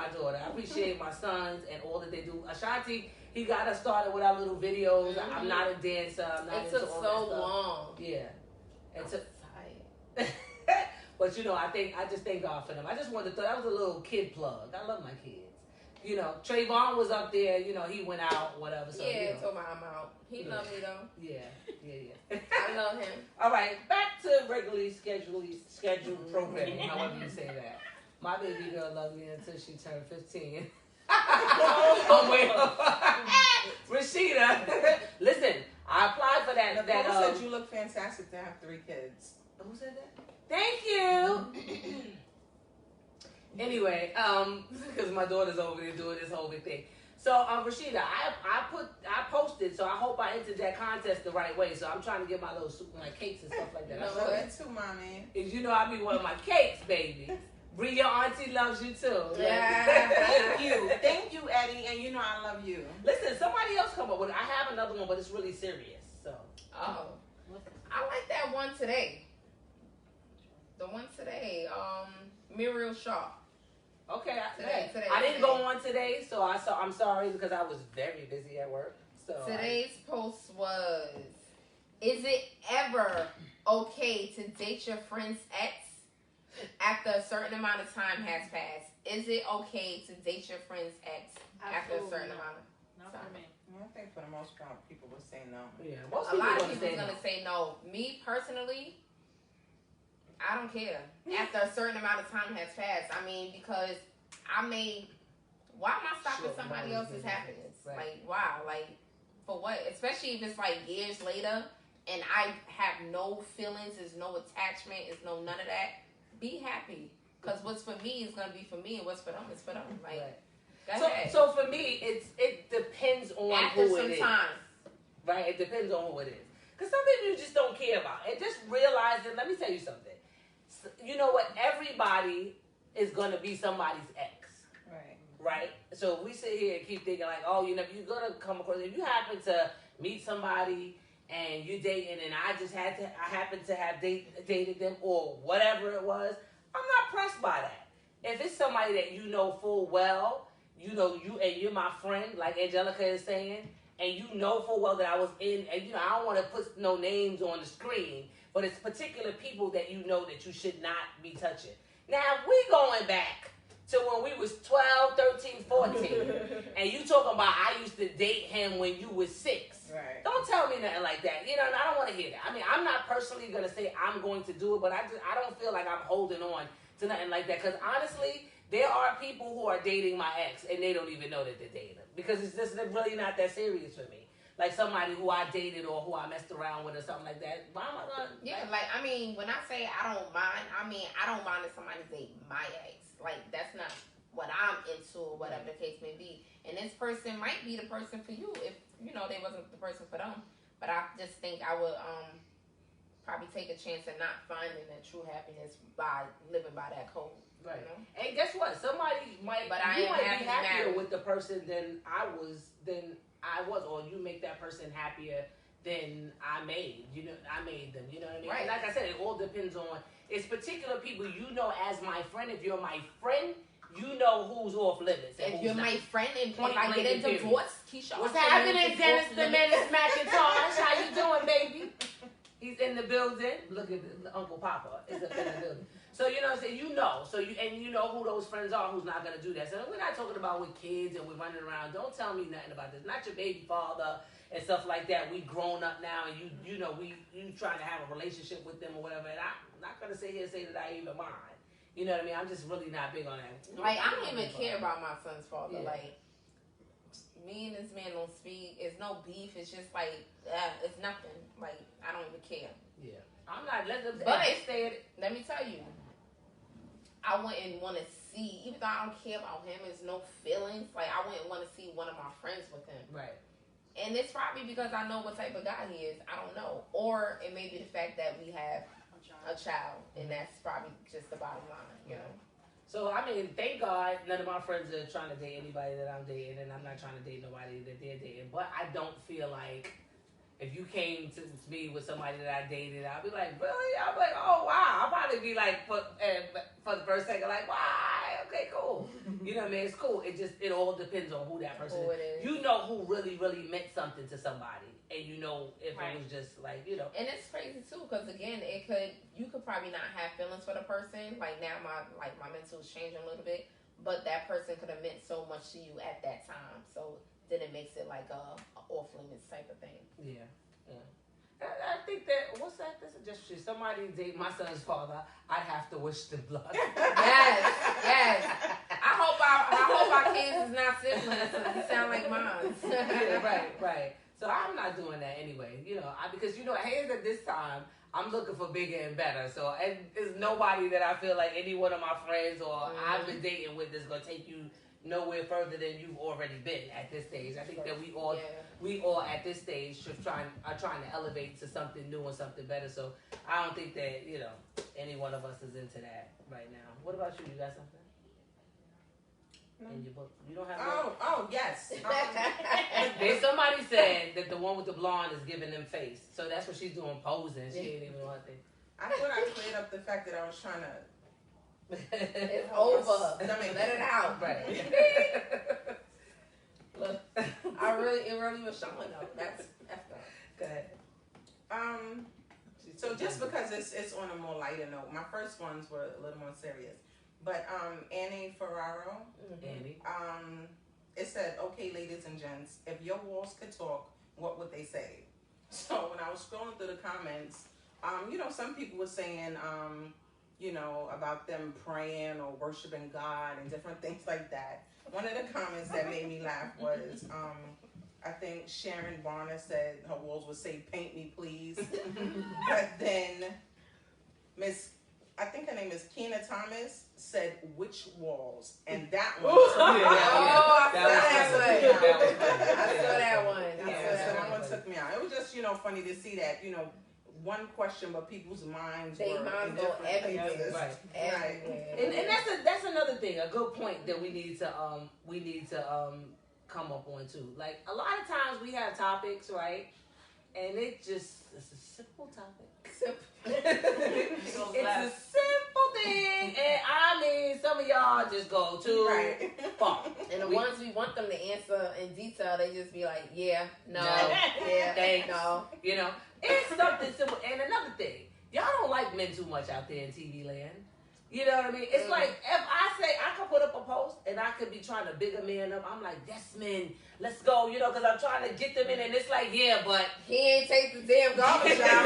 daughter. I appreciate my sons and all that they do. Ashanti, he got us started with our little videos. I'm not a dancer. I'm not into all that stuff. Long. Yeah. But I just thank God for them. I just wanted to throw that was a little kid plug. I love my kids. Trayvon was up there, he went out, whatever. So, told my I'm out. He loved me though. Yeah. I love him. All right, back to regularly scheduled programming, however you say that. My baby girl loved me until she turned 15. Oh, wait. Rashida, listen, I applied for that. Nicole said you look fantastic to have 3 kids. Who said that? Thank you. Anyway, because my daughter's over there doing this whole big thing. So, Rashida, I posted, so I hope I entered that contest the right way. So I'm trying to get my little my cakes and stuff like that. I love you too, mommy. You know I be wanting my cakes, baby. Bree, your auntie loves you too. Yeah. Thank you, Eddie, and you know I love you. Listen, somebody else come up with it. I have another one, but it's really serious. So. Oh, I like that one today. The one today, Muriel Shaw. Okay, Today. I didn't go on today, so I'm sorry because I was very busy at work. So today's post was: is it ever okay to date your friend's ex after a certain amount of time has passed? Is it okay to date your friend's ex after a certain amount of time? Not for me. I think for the most part, people would say no. Yeah, A lot of people are gonna say no. Me personally, I don't care. After a certain amount of time has passed, I mean, because why am I stopping somebody else's happiness? Right. Like, why? Like, for what? Especially if it's like years later and I have no feelings, there's no attachment, there's no none of that. Be happy. Because what's for me is gonna be for me, and what's for them is for them. Like, go ahead. So for me, it depends on after who some it is. time. Right? It depends on who it is. Because some people you just don't care about. And just realize that, let me tell you something. You know what? Everybody is going to be somebody's ex. Right? So if we sit here and keep thinking like, oh, you know, you're going to come across, if you happen to meet somebody and you're dating and I happen to have dated them or whatever it was, I'm not pressed by that. If it's somebody that you know full well, you know, you're my friend, like Angelica is saying, and you know full well that I was in, and you know, I don't want to put no names on the screen, but it's particular people that you know that you should not be touching. Now, if we going back to when we was 12, 13, 14, and you talking about I used to date him when you was 6. Right. Don't tell me nothing like that. You know, and I don't want to hear that. I mean, I'm not personally going to say I'm going to do it, but I don't feel like I'm holding on to nothing like that. Because honestly, there are people who are dating my ex, and they don't even know that they're dating them. Because it's just really not that serious for me. Like somebody who I dated or who I messed around with or something like that. Why am I going to... Yeah, like, I mean, when I say I don't mind, I mean, I don't mind if somebody's dating my ex. Like, that's not what I'm into or whatever the case may be. And this person might be the person for you if, you know, they wasn't the person for them. But I just think I would probably take a chance at not finding that true happiness by living by that code. Right. You know? And guess what? Somebody might, But you might happy be happier married. with the person than I was, or you make that person happier than I made. You know, I made them. You know what I mean? Right. Like I said, it all depends on. It's particular people you know as my friend. If you're my friend, you know who's off limits. And If who's you're not. my friend and Point if I blank get a and period. divorce, Keisha, What's I'm telling you, happening, it's Dennis off the limits. Menace McIntosh? How you doing, baby? He's in the building. Look at Uncle Papa is up in the building. So you know what I'm saying? You know. So you know who those friends are who's not gonna do that. So we're not talking about with kids and we're running around. Don't tell me nothing about this. Not your baby father and stuff like that. We grown up now and you know you trying to have a relationship with them or whatever. And I'm not gonna sit here and say that I even mind. You know what I mean? I'm just really not big on that. Like, I don't even care about my son's father. Yeah. Like, me and this man don't speak. It's no beef. It's just like, it's nothing. Like, I don't even care. Yeah. I'm not. Let them But stay. let me tell you, I wouldn't want to see, even though I don't care about him, there's no feelings. Like, I wouldn't want to see one of my friends with him. Right. And it's probably because I know what type of guy he is. I don't know. Or it may be the fact that we have a child, and that's probably just the bottom line, you know? So, I mean, thank God none of my friends are trying to date anybody that I'm dating, and I'm not trying to date nobody that they're dating. But I don't feel like if you came to me with somebody that I dated, I'll be like, really? I'll be like, oh, wow. I'll probably be like, for the first second, like, why? Okay, cool. You know what I mean? It's cool. It all depends on who that person Who is. it is. You know who really, really meant something to somebody. And you know if it was just like, you know. And it's crazy too, because again, you could probably not have feelings for the person. Like now, my mental is changing a little bit, but that person could have meant so much to you at that time. So then it makes it like a off limits type of thing. Yeah. I think that, what's that? This is just somebody date my son's father. I'd have to wish them luck. Yes. Yes. I hope our kids is not siblings. So you sound like mine. Yeah, right. So I'm not doing that anyway. Because hands at this time, I'm looking for bigger and better. So and there's nobody that I feel like any one of my friends or I've been dating with is gonna take you nowhere further than you've already been at this stage. I think that we all at this stage are trying to elevate to something new and something better. So I don't think that any one of us is into that right now. What about you? You got something in your book? You don't have. Oh yes. Somebody said that the one with the blonde is giving them face. So that's what she's doing, posing. She ain't even want to. I thought I cleared up the fact that I was trying to. It's over. Let it out. Right. Look, it really was showing though. That's Go ahead. So just because it's on a more lighter note, my first ones were a little more serious. But Annie Ferraro, Annie. It said, "Okay, ladies and gents, if your walls could talk, what would they say?" So when I was scrolling through the comments, some people were saying, about them praying or worshiping God and different things like that. One of the comments that made me laugh was, I think Sharon Barner said her walls would say, "Paint me, please." But then I think her name is Keena Thomas, said, "Which walls?" And that one took me out. I saw that one. So that one took me out. It was just, funny to see that, one question, but people's minds were in different places. Right. Everywhere. And that's another thing, a good point that we need to come up on too. Like a lot of times we have topics, right? And it's a simple topic. It's a simple thing, and I mean, some of y'all just go too far. And the ones we want them to answer in detail, they just be like, "Yeah, no, yeah, thanks, no." It's something simple. And another thing, y'all don't like men too much out there in TV land. You know what I mean? It's like, if I say I could put up a post and I could be trying to big a man up, I'm like, "Yes, men, let's go," because I'm trying to get them in, and it's like, "Yeah, but he ain't take the damn garbage out."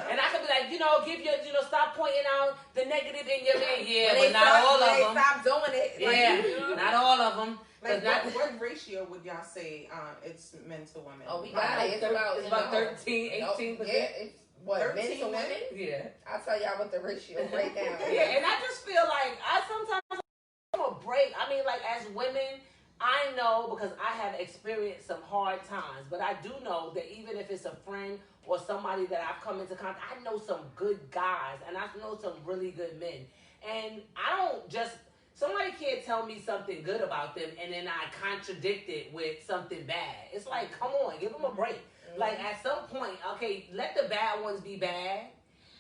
And I could be like, give your, stop pointing out the negative in your man. Yeah, but not all of them. Stop doing it. Yeah, not all of them. Like, what ratio would y'all say it's men to women? Oh, we got it. It's about 13, 18%. Yeah, it's what, 13 men to women? Yeah. I'll tell y'all what the ratio breakdown is. Yeah, and I just feel like I sometimes want a break. I mean, like, as women, I know because I have experienced some hard times, but I do know that even if it's a friend or somebody that I've come into contact, I know some good guys and I know some really good men. And I don't just, somebody can't tell me something good about them and then I contradict it with something bad. It's like, come on, give them a break. Like, at some point, okay, let the bad ones be bad.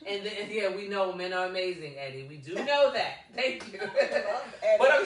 And then, yeah, we know men are amazing, Eddie. We do know that. Thank you. But I'm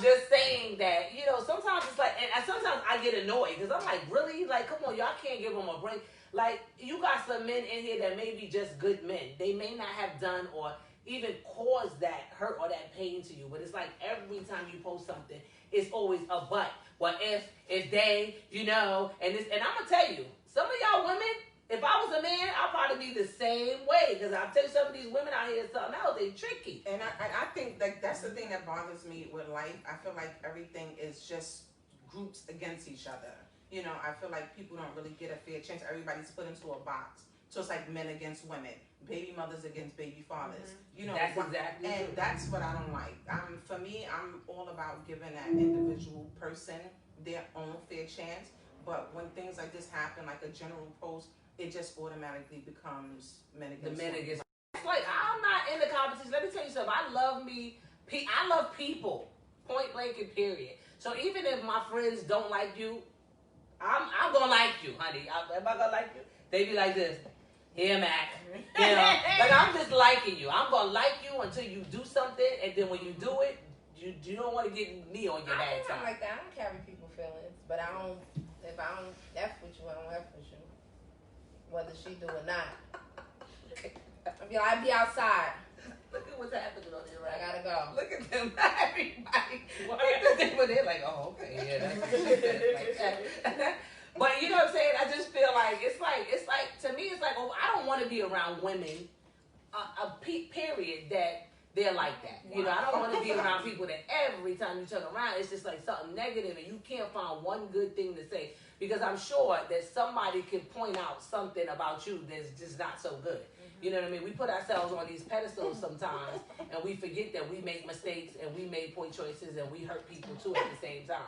just saying that, sometimes it's like, and sometimes I get annoyed because I'm like, really? Like, come on, y'all can't give them a break. Like, you got some men in here that may be just good men. They may not have done or even caused that hurt or that pain to you. But it's like every time you post something, it's always a but. Well, if they, and I'm going to tell you, some of y'all women, if I was a man, I'd probably be the same way. Because I'll tell you, some of these women out here, something else, they tricky. And I think that's the thing that bothers me with life. I feel like everything is just groups against each other. I feel like people don't really get a fair chance. Everybody's put into a box. So it's like men against women, baby mothers against baby fathers. That's exactly and true. That's what I don't like. For me, I'm all about giving that individual person their own fair chance. But when things like this happen, like a general post, it just automatically becomes men against women. It's like, I'm not in the competition. Let me tell you something. I love people, point blank and period. So even if my friends don't like you, I'm gonna like you, honey. Am I gonna like you? They be like this. Here, Mac. Like, I'm just liking you. I'm gonna like you until you do something, and then when you do it, you don't want to get me on your bad side. I'm like that. I don't carry people's feelings, but if I don't F with you, I don't F with you. Whether she do or not. I'd be outside. Look at what's happening on there right I gotta go. Look at them, everybody. They're like, oh, okay, yeah, that's like, but you know what I'm saying? I just feel like it's like to me, it's like, oh, I don't want to be around women, period, that they're like that. You know, I don't want to be around people that every time you turn around, it's just like something negative and you can't find one good thing to say. Because I'm sure that somebody can point out something about you that's just not so good. You know what I mean? We put ourselves on these pedestals sometimes and we forget that we make mistakes and we made poor choices and we hurt people too at the same time.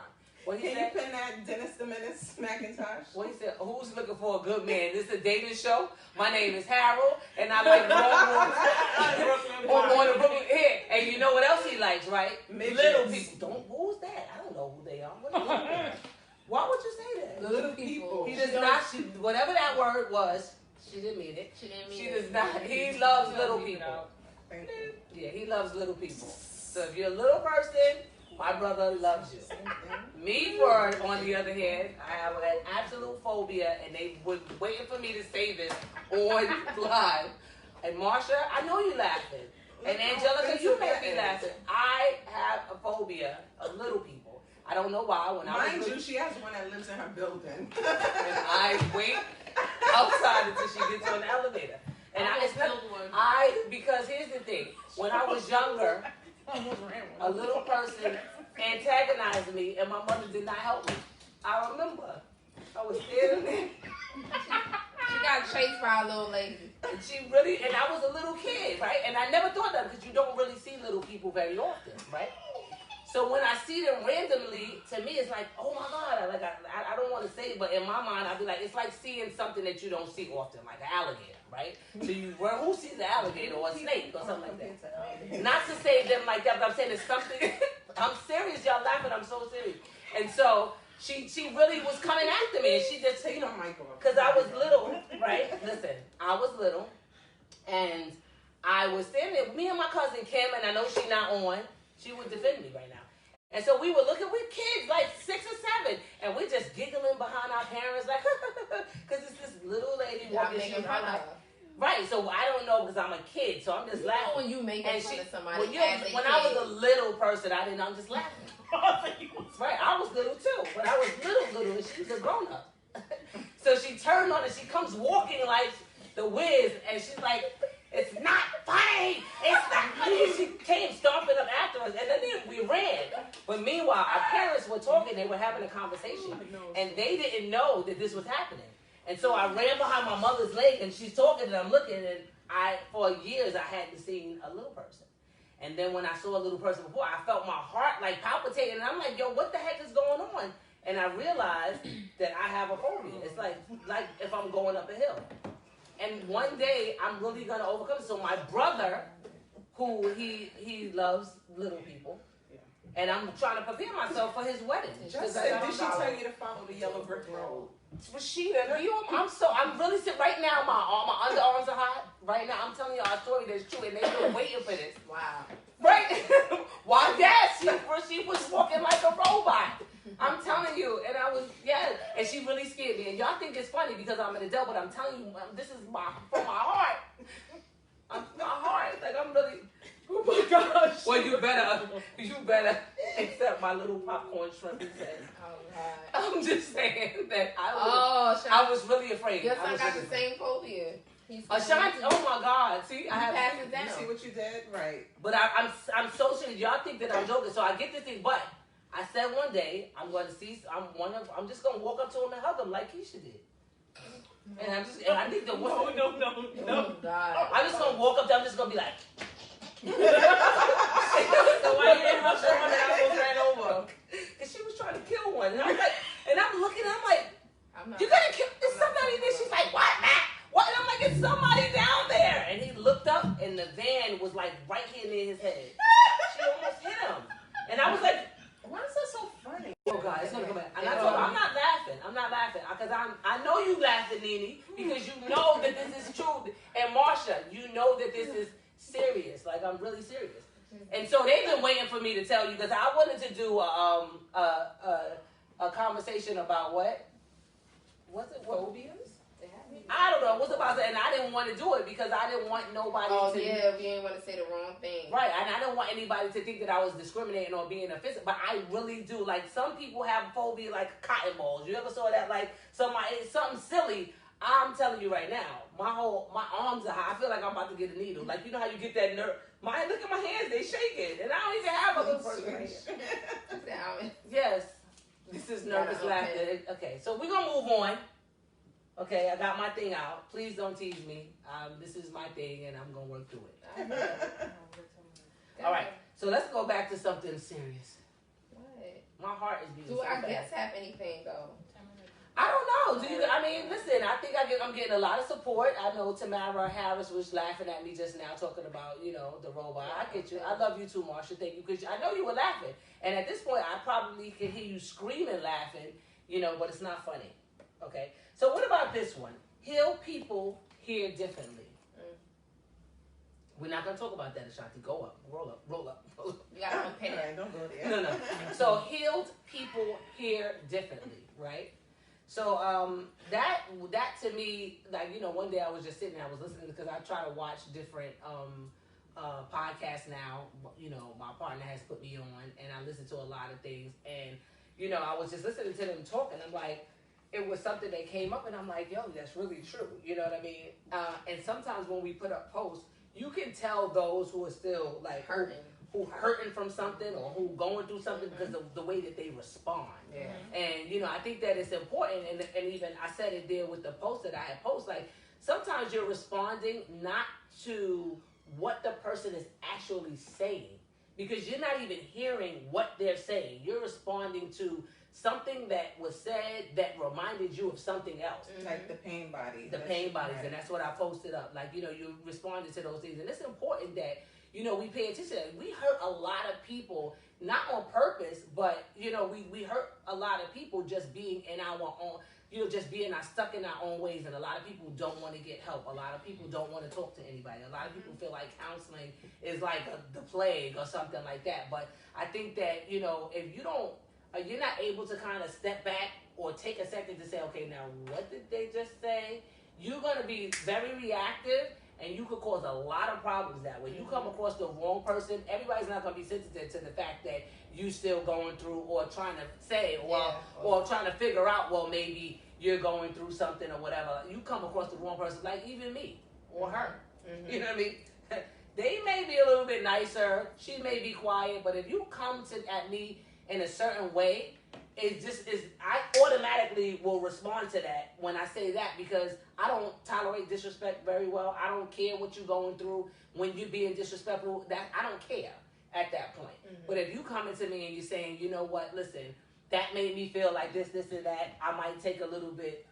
What he Can said? you pin that Dennis the Menace McIntosh? What he said? Who's looking for a good man? This is a dating show. My name is Harold, and I like on the Brooklyn here. And you know what else he likes, right? Midgets. Little people. Who's that? I don't know who they are. What are you looking at? Why would you say that? Little people. He does not. Whatever that word was, she didn't mean it. She didn't mean She it. does not. He loves little people. Thank you. Yeah, he loves little people. So if you're a little person, my brother loves you. Me, Ferd, on the other hand, I have an absolute phobia, and they were waiting for me to say this on live. And Marsha, I know you laughing. And Angelica, you may be laughing. I have a phobia of little people. I don't know why. When Mind you, she has one that lives in her building. and I wait outside until she gets on the elevator. And because here's the thing. When I was younger, a little person antagonized me and my mother did not help me. I remember I was standing there. She got chased by a little lady. And and I was a little kid, right? And I never thought that because you don't really see little people very often, right? So when I see them randomly, to me it's like, oh my God, I don't want to say it, but in my mind I'd be like, it's like seeing something that you don't see often, like an alligator, right? So who sees an alligator or a snake or something like that? Not to say them like that, but I'm saying it's something. I'm serious, y'all laughing. I'm so serious. And so she really was coming after me, and she just Take the mic off. because I was little, right? Listen, I was little, and I was standing there. Me and my cousin Kim, and I know she's not on. She would defend me right now. And so we were looking, we're kids, like 6 or 7, and we're just giggling behind our parents, like, because it's this little lady walking. Making fun of her. Right, so I don't know because I'm a kid, so I'm just laughing. When you making fun of somebody When I was a little person, I'm just laughing. Right, I was little too, but I was little, and she was a grown up. So she turned on and she comes walking like the Wiz, and she's like, it's not funny. It's not funny. She came stomping up after us, and then we ran. But meanwhile, our parents were talking. They were having a conversation, and they didn't know that this was happening. And so I ran behind my mother's leg, and she's talking, and I'm looking, and for years, I hadn't seen a little person. And then when I saw a little person before, I felt my heart like palpitating, and I'm like, yo, what the heck is going on? And I realized that I have a phobia. It's like if I'm going up a hill. And one day, I'm really going to overcome it. So my brother, who he loves little people, and I'm trying to prepare myself for his wedding. Did she tell you to follow the yellow brick road? I'm really sick right now. My underarms are hot. Right now, I'm telling you a story that's true, and they've been waiting for this. Wow. Right? Why? Yes, she was walking like a robot. I'm telling you, and and she really scared me. And y'all think it's funny because I'm an adult, but I'm telling you, this is from my heart. My heart, like I'm really. Oh my gosh. Well, you better accept my little popcorn shrimp instead. Oh, I'm just saying that I was really afraid. Your son got the same phobia. Ashanti, oh my God. See, I have passed it down. You see what you did? Right. But I'm so serious. Y'all think that I'm joking, so I get this thing. But I said one day I'm just gonna walk up to him and hug him like Keisha did. And I think the one. No. Oh God. I'm just gonna walk up there. I'm just gonna be like. So why you didn't hug the one that almost ran over? Because she was trying to kill one, and I'm looking, I'm like, you're gonna kill? There's somebody there. She's like, what, Matt? What? And I'm like, it's somebody down there. And he looked up, and the van was like right here near his head. She almost hit him, and I was like, why is that so funny? oh God, it's gonna come back. And I told her, I'm not laughing, because I know you laughing, Nene, because you know that this is true. And Marsha, you know that this is serious. Like I'm really serious. And so they've been waiting for me to tell you because I wanted to do a conversation about what? Was it phobias? I don't know. What's about that? And I didn't want to do it because I didn't want nobody to. We didn't want to say the wrong thing. Right, and I didn't want anybody to think that I was discriminating or being offensive, but I really do. Like some people have phobia like cotton balls. You ever saw that? Like something silly. I'm telling you right now, my arms are high. I feel like I'm about to get a needle. Like you know how you get that Look at my hands, they shaking, and I don't even have a little person right here. Yes, this is nervous laughter. Okay, so we're gonna move on. Okay, I got my thing out. Please don't tease me. This is my thing, and I'm gonna work through it. All right, so let's go back to something serious. What? My heart is beating. Do so I fast. guess have anything though? I don't know. Do you? I mean, listen. I think I'm getting a lot of support. I know Tamara Harris was laughing at me just now, talking about the robot. I get you. I love you too, Marsha. Thank you, because I know you were laughing. And at this point, I probably can hear you screaming, laughing. But it's not funny. Okay. So what about this one? Heal people hear differently. We're not gonna talk about that, Ashanti. Go up, roll up, roll up, roll up. You gotta unpin it. Don't go there. No. So healed people hear differently, right? So that to me, like one day I was just sitting, I was listening because I try to watch different podcasts now. My partner has put me on, and I listen to a lot of things. And I was just listening to them talk, and I'm like, it was something that came up, and I'm like, yo, that's really true. You know what I mean? And sometimes when we put up posts, you can tell those who are still like Hurting. who hurting from something or who going through something because of the way that they respond. Yeah. And I think that it's important, and even I said it there with the post that I had posted, like sometimes you're responding not to what the person is actually saying, because you're not even hearing what they're saying. You're responding to something that was said that reminded you of something else. Like the pain body. The pain bodies, right. And that's what I posted up. Like, you responded to those things. And it's important that, we pay attention. We hurt a lot of people, not on purpose, but, we hurt a lot of people just being in our own, just being stuck in our own ways. And a lot of people don't want to get help. A lot of people don't want to talk to anybody. A lot of people feel like counseling is like the plague or something like that. But I think that, if you're not able to kind of step back or take a second to say, okay, now what did they just say? You're going to be very reactive, and you could cause a lot of problems that way. You come across the wrong person, everybody's not going to be sensitive to the fact that you still going through or trying to say or trying to figure out, well, maybe you're going through something or whatever. You come across the wrong person, like even me or her. Mm-hmm. You know what I mean? They may be a little bit nicer. She may be quiet, but if you come at me in a certain way, I automatically will respond to that when I say that, because I don't tolerate disrespect very well. I don't care what you're going through when you're being disrespectful. That I don't care at that point. Mm-hmm. But if you come into me and you're saying, you know what, listen, that made me feel like this, and that, I might take a little bit,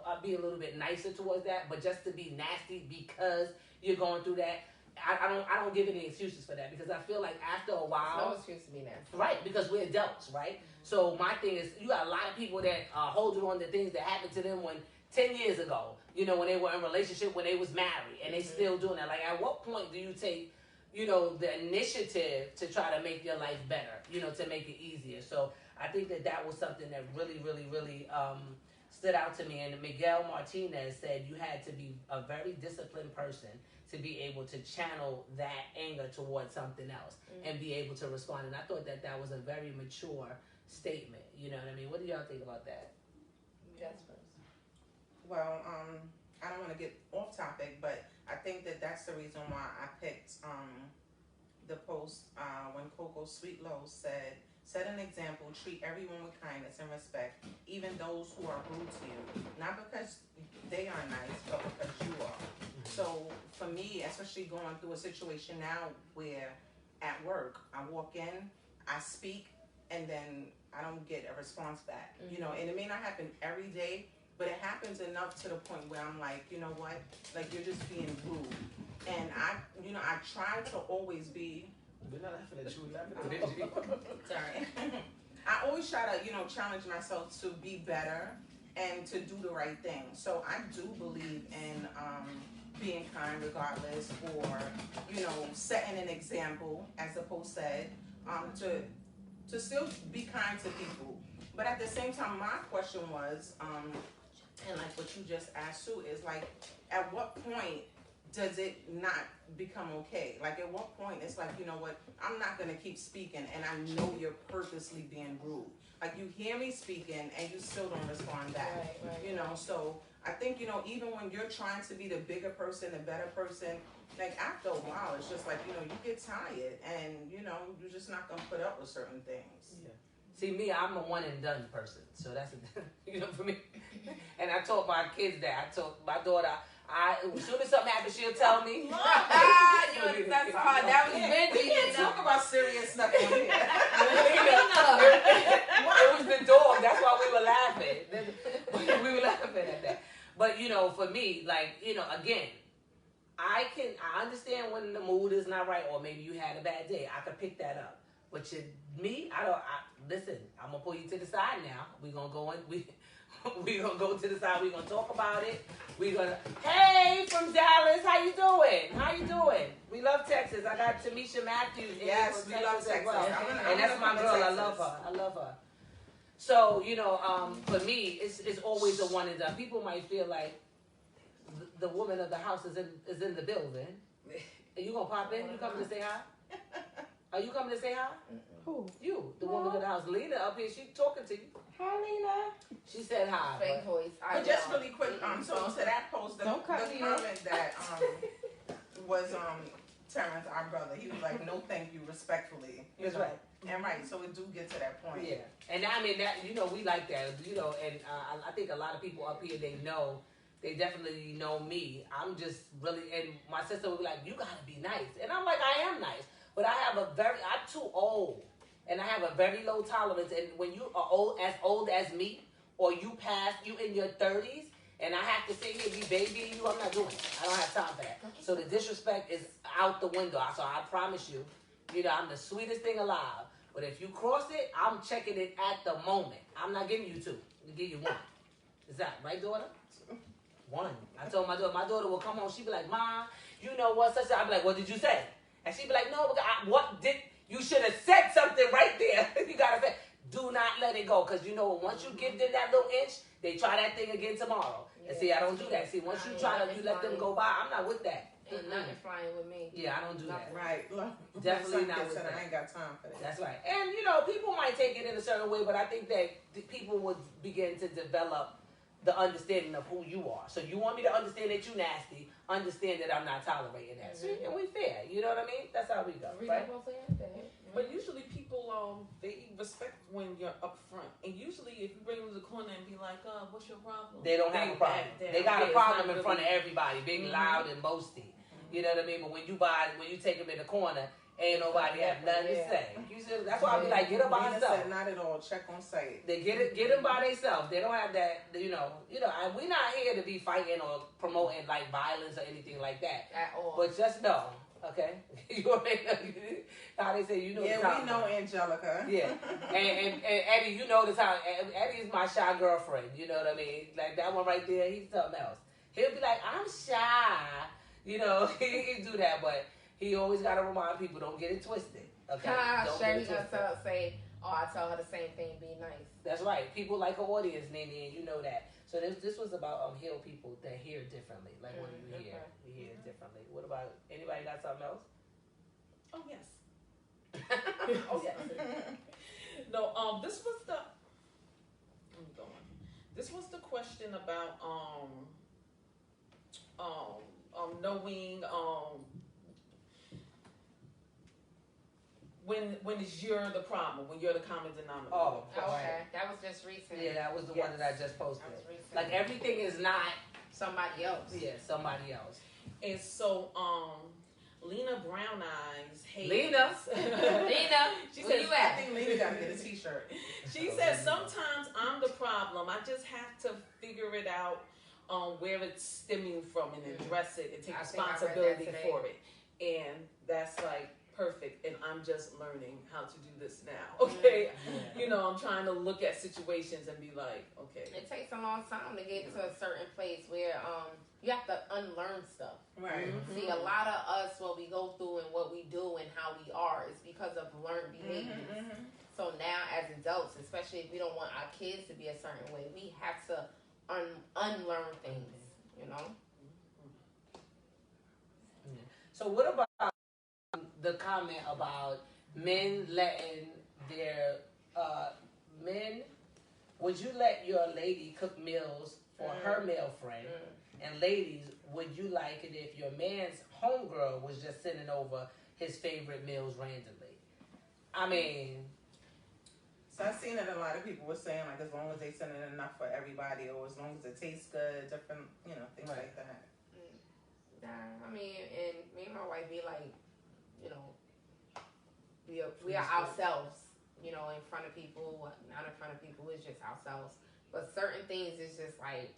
I'll be a little bit nicer towards that. But just to be nasty because you're going through that, I don't give any excuses for that, because I feel like after a while, no excuse to be nasty. Right, because we're adults, right? Mm-hmm. So my thing is, you got a lot of people that are holding on to things that happened to them when 10 years ago, when they were in a relationship, when they was married, and they still doing that. Like, at what point do you take, the initiative to try to make your life better, to make it easier? So I think that was something that really, really, really stood out to me. And Miguel Martinez said you had to be a very disciplined person to be able to channel that anger towards something else and be able to respond. And I thought that was a very mature statement. You know what I mean? What do y'all think about that? Yes, first. Well, I don't want to get off topic, but I think that's the reason why I picked the post when Coco Sweetlow said, set an example, treat everyone with kindness and respect, even those who are rude to you. Not because they are nice, but because you are. So for me, especially going through a situation now where at work, I walk in, I speak, and then I don't get a response back. And it may not happen every day, but it happens enough to the point where I'm like, you know what? Like, you're just being rude. And I try to always be... We're not laughing at you, we're laughing at you. Sorry. I always try to, challenge myself to be better and to do the right thing. So I do believe in being kind regardless, or, setting an example, as the post said, to still be kind to people. But at the same time, my question was, and like what you just asked Sue, is like, at what point does it not become okay? Like at what point it's like, you know what, I'm not gonna keep speaking and I know you're purposely being rude. Like you hear me speaking and you still don't respond back. Right. You know, so I think, you know, even when you're trying to be the bigger person, the better person, like after a while it's just like, you know, you get tired and, you know, you're just not gonna put up with certain things. Yeah. See me, I'm a one and done person. So that's you know, for me. And I taught my kids that. I taught my daughter, as soon as something happens, she'll tell me. That's hard. That was Benji. We can't talk about serious stuff on here. It was the dog. That's why we were laughing. We were laughing at that. But, you know, for me, like, you know, again, I understand when the mood is not right or maybe you had a bad day. I could pick that up. But me, listen, I'm going to pull you to the side now. We're going to go in. We're going to go to the side. We're going to talk about it. We're going to, hey, from Dallas, how you doing? We love Texas. I got Tamisha Matthews in Yes, from we love Texas as Texas. well. And that's my girl. I love her. So, you know, for me, it's always a one and done. People might feel like the woman of the house is in the building. Are you going to pop in? You coming to say hi? Are you coming to say hi? Who? You, the woman of the house. Lena up here, she talking to you. Hi, Lena. She said hi. Fake voice. But just really quick, so to that post, the Don't cut me off. comment that was Terrence, our brother, he was like, no thank you, respectfully. That's right. And right, so it do get to that point. Yeah, and I mean that, you know, we like that, you know, and I think a lot of people up here, they definitely know me. I'm just really, and my sister would be like, you gotta be nice, and I'm like, I am nice, but I'm too old, and I have a very low tolerance, and when you are old as me, or you in your 30s, and I have to sit here be babying you, I'm not doing it. I don't have time for that. So the disrespect is out the window. So I promise you, you know, I'm the sweetest thing alive. But if you cross it, I'm checking it at the moment. I'm not giving you two. I'm give you one. Is that right, daughter? One. I told my daughter will come home. She'd be like, Mom, you know what? Such. I'd be like, what did you say? And she'd be like, no, you should have said something right there. You gotta say, do not let it go. Because you know what? Once you give them that little inch, they try that thing again tomorrow. Yeah. And see, I don't do that. See, once you let them go by, I'm not with that. Ain't nothing flying with me. Yeah, I don't do that. Right. Definitely not with that. I ain't got time for that. That's right. And, you know, people might take it in a certain way, but I think that people would begin to develop the understanding of who you are. So you want me to understand that you nasty, understand that I'm not tolerating that. Mm-hmm. And we fair. You know what I mean? That's how we go, right? But usually people, they respect when you're up front. And usually if you bring them to the corner and be like, what's your problem? They don't have a problem. They got a problem in front of everybody, being loud and boasty. You know what I mean? But when you take them in the corner, ain't nobody have nothing to say. That's why I be like, get them by themselves. Not at all. Check on site. They get them by themselves. They don't have that. You know. We're not here to be fighting or promoting like violence or anything like that at all. But just know, okay? You already know how they say. You know. Yeah, we know Angelica. Yeah, and Eddie, you know this how Eddie is my shy girlfriend. You know what I mean? Like that one right there. He's something else. He'll be like, I'm shy. You know, he do that, but he always got to remind people, don't get it twisted. Okay? Don't get it twisted. Say, I tell her the same thing, be nice. That's right. People like her audience, Nene, and you know that. So this was about heal people that hear differently. Like when you hear, we hear differently. What about, anybody got something else? Oh, yes. Oh, yes. No, this was the, this was the question about, knowing, when is you're the problem, when you're the common denominator. Oh, okay. Right. That was just recent. Yeah, that was the one that I just posted. That was recent. Like everything is not somebody else. Yeah, somebody else. And so, Lena Brown Eyes hates. Lena, she where says, you at? I think Lena gotta get a t-shirt. She says, sometimes I'm the problem. I just have to figure it out where it's stemming from and address it and take responsibility for it. And that's like perfect. And I'm just learning how to do this now. Okay. Yeah. You know, I'm trying to look at situations and be like, okay. It takes a long time to get to a certain place where you have to unlearn stuff. Right. Mm-hmm. See, a lot of us, what we go through and what we do and how we are is because of learned behaviors. Mm-hmm. So now as adults, especially if we don't want our kids to be a certain way, we have to unlearn things, you know? So what about the comment about men letting their men? Would you let your lady cook meals for her male friend? And ladies, would you like it if your man's homegirl was just sending over his favorite meals randomly? I mean, so I've seen that a lot of people were saying, like, as long as they send it enough for everybody, or as long as it tastes good, different, things like that. Nah, I mean, and me and my wife be like, we are ourselves, in front of people, not in front of people, it's just ourselves. But certain things is just like,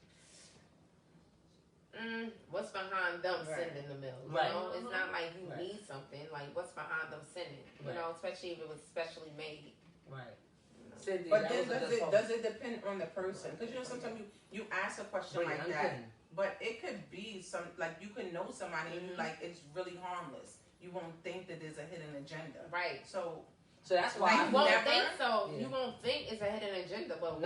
what's behind them sending the meal? You know, it's not like you need something. Like, what's behind them sending? You know, especially if it was specially made. Right. You know. But then does it depend on the person? Because sometimes you ask a question like that, but it could be you could know somebody and you like it's really harmless. You won't think that there's a hidden agenda. Right. So that's why you won't think so. Yeah. You won't think it's a hidden agenda, but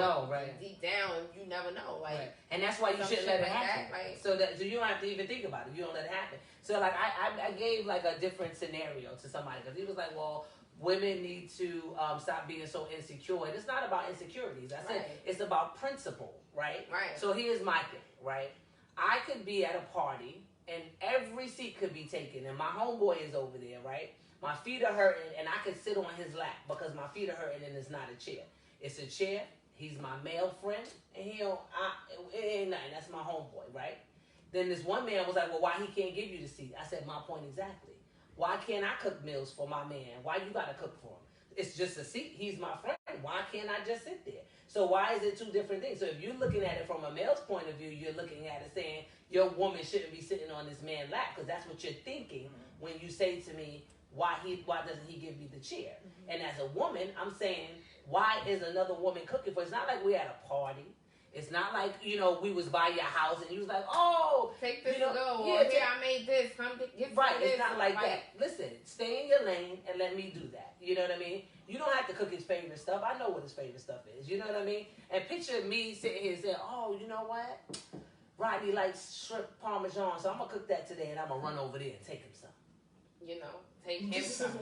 deep down you never know. Like, and that's why you shouldn't let it happen. So you don't have to even think about it. You don't let it happen. So like I gave like a different scenario to somebody because he was like, well, women need to stop being so insecure. And it's not about insecurities. I said it's about principle, right? Right. So here's my thing, right? I could be at a party and every seat could be taken and my homeboy is over there, right? My feet are hurting and I could sit on his lap because my feet are hurting and it's not a chair. It's a chair. He's my male friend and it ain't nothing. That's my homeboy, right? Then this one man was like, well, why he can't give you the seat? I said, my point exactly. Why can't I cook meals for my man? Why you gotta cook for him? It's just a seat. He's my friend. Why can't I just sit there? So why is it two different things? So if you're looking at it from a male's point of view, you're looking at it saying your woman shouldn't be sitting on this man's lap because that's what you're thinking when you say to me, why doesn't he give me the chair? And as a woman, I'm saying, why is another woman cooking for? It's not like we're at a party. It's not like, we was by your house and you was like, oh, take this to go. Or here, I made this. Come get right. This. It's not like that. Listen, stay in your lane and let me do that. You know what I mean? You don't have to cook his favorite stuff. I know what his favorite stuff is. You know what I mean? And picture me sitting here saying, oh, you know what? Rodney likes shrimp parmesan, so I'm going to cook that today and I'm going to run over there and take him some. Take him some.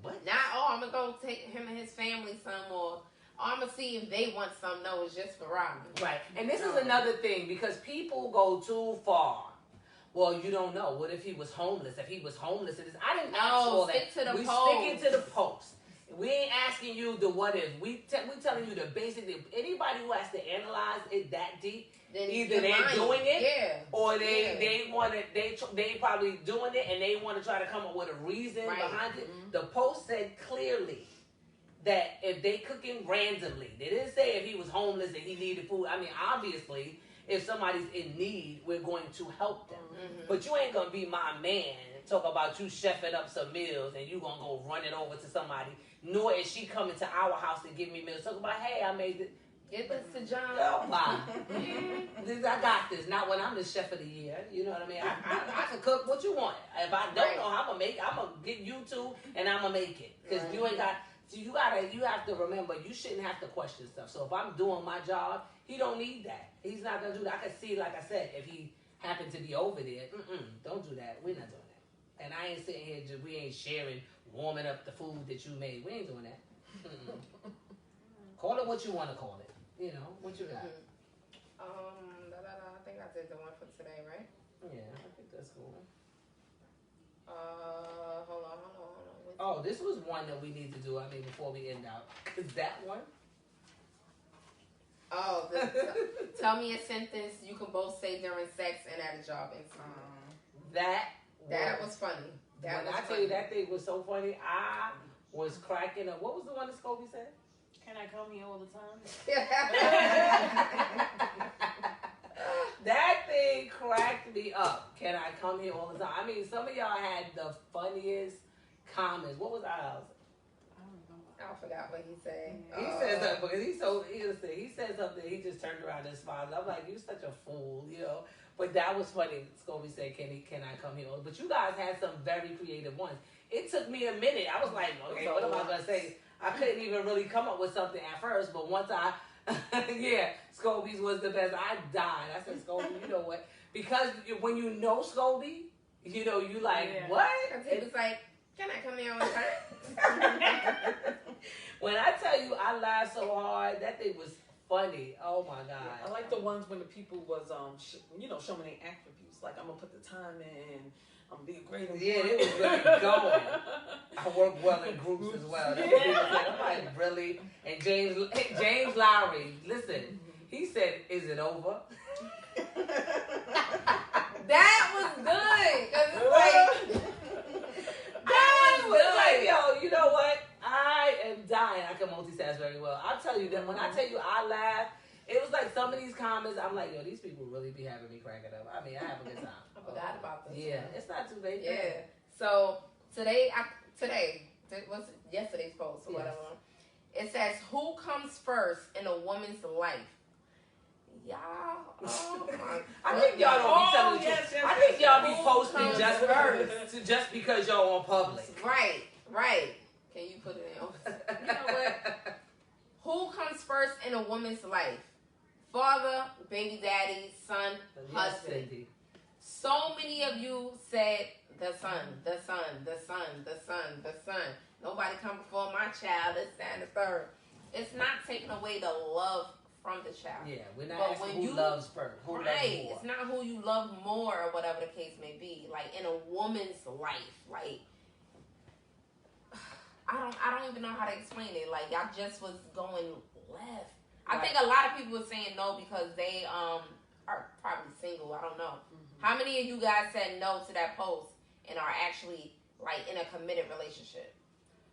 What? Not, I'm going to go take him and his family some, or I'm going to see if they want some. No, it's just for Rodney. Right. And this is another thing, because people go too far. Well, you don't know. What if he was homeless? If he was homeless, I didn't ask all that. Stick to the we post. Sticking to the post. We ain't asking you the what if. We telling you the basic. Anybody who has to analyze it that deep, then either they're doing it, or they want to. They probably doing it and they want to try to come up with a reason behind it. Mm-hmm. The post said clearly that if they cooking randomly, they didn't say if he was homeless and he needed food. I mean, obviously, if somebody's in need, we're going to help them. Mm-hmm. But you ain't gonna be my man and talk about you chefing up some meals and you gonna go run it over to somebody. Nor is she coming to our house to give me meals. Talk about, hey, I made it. Get this to John. Oh my. I got this. Not when I'm the chef of the year. You know what I mean? I can cook what you want. If I don't know how I'm gonna get YouTube and I'm gonna make it. Because you ain't got. So you have to remember, you shouldn't have to question stuff. So if I'm doing my job, he don't need that. He's not gonna do that. I can see, like I said, if he happened to be over there, don't do that. We're not doing that. And I ain't sitting here, we ain't sharing, warming up the food that you made. We ain't doing that. Call it what you want to call it. What you got? I think I did the one for today, right? Yeah, I think that's cool. Hold on. Oh, this was one that we need to do, before we end out. Is that one? Oh, tell me a sentence you can both say during sex and at a job interview. That was funny. I tell you, that thing was so funny. I was cracking up. What was the one that Scobie said? Can I come here all the time? That thing cracked me up. Can I come here all the time? I mean, some of y'all had the funniest comments. What was ours? I forgot what he said. He said something because he's so innocent. He said something. He just turned around and smiled. I'm like, you're such a fool, But that was funny. Scobie said, "Can I come here?" But you guys had some very creative ones. It took me a minute. I was like, okay, what am I gonna say? I couldn't even really come up with something at first. But once Scobie's was the best. I died. I said, Scobie, you know what? Because when you know Scobie, You know, you like, what? Because he was like, can I come here all the time? When I tell you I laughed so hard, that thing was funny. Oh my God. I like the ones when the people was showing their attributes. Like, I'm gonna put the time in. I'm gonna be a great employee. Yeah, it was really going. I work well in groups as well. That's what he was like. I'm like, really? And James Lowry, listen, he said, "Is it over?" That was good. Cause it's like, I was like, yo, you know what? I am dying. I can multitask very well. I'll tell you that when I tell you I laugh, it was like some of these comments, I'm like, yo, these people really be having me cracking up. I mean, I have a good time. I forgot about this. Yeah, it's not too late. Yeah. So today was yesterday's post or Yes. whatever. It says, "Who comes first in a woman's life?" Y'all, oh my! I think y'all don't be telling the truth. yes, I think y'all be Who posting comes just first? just because y'all on public. Right. Can you put it in? You know what? Who comes first in a woman's life? Father, baby daddy, son, husband. Cindy. So many of you said the son, the son, the son, the son, the son. Nobody come before my child. This, that, and the third. It's not taking away the love from the child. Yeah, we're not But asking when who loves first. Who loves more. It's not who you love more or whatever the case may be. Like in a woman's life, like I don't even know how to explain it. Like y'all just was going left. I think a lot of people were saying no because they are probably single. I don't know. How many of you guys said no to that post and are actually like in a committed relationship?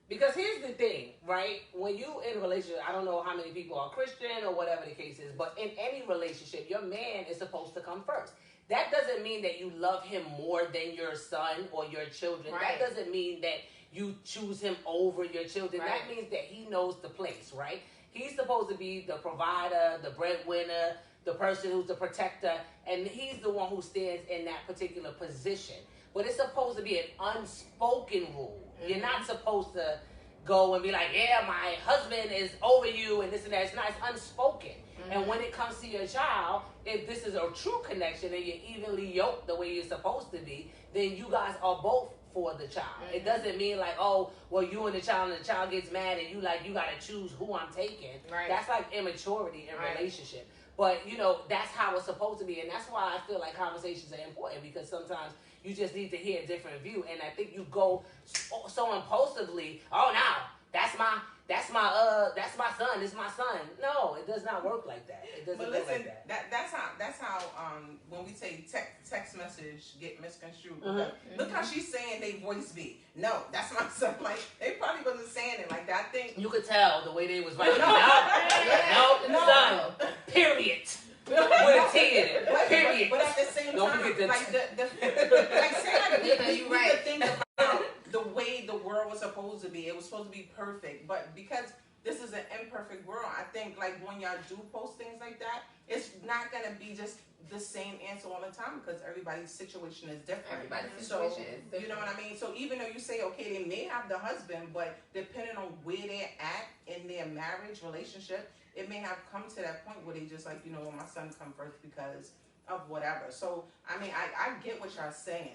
Because here's the thing, right? When you in a relationship, I don't know how many people are Christian or whatever the case is, but in any relationship, your man is supposed to come first. That doesn't mean that you love him more than your son or your children. Right. That doesn't mean that you choose him over your children. Right. That means that he knows the place, right? He's supposed to be the provider, the breadwinner, the person who's the protector, and he's the one who stands in that particular position. But it's supposed to be an unspoken rule. You're not supposed to go and be like, yeah, my husband is over you and this and that. It's not. It's unspoken. And when it comes to your child, if this is a true connection and you're evenly yoked the way you're supposed to be, then you guys are both for the child. It doesn't mean like, oh, well, you and the child gets mad and you got to choose who I'm taking. Right. That's like immaturity in relationship. But, that's how it's supposed to be. And that's why I feel like conversations are important, because sometimes you just need to hear a different view. And I think you go so impulsively, oh, now, that's my son, it's my son. No, it does not work like that. It doesn't But work listen, like that. that's how when we say text message get misconstrued. Look how she's saying they voice be. No, that's my son. Like they probably wasn't saying it like that. I think You could tell the way they was writing. No, son, period. With a T in it. Period. But at the same Don't time, forget the like like say like we right. could think about the way the world was supposed to be. It was supposed to be perfect, but because this is an imperfect world, I think like when y'all do post things like that, it's not gonna be just the same answer all the time because everybody's situation is different. Everybody's situation is different. You know what I mean? So even though you say, okay, they may have the husband, but depending on where they're at in their marriage relationship, it may have come to that point where they just like, well, my son come first because of whatever. So, I mean, I get what y'all saying,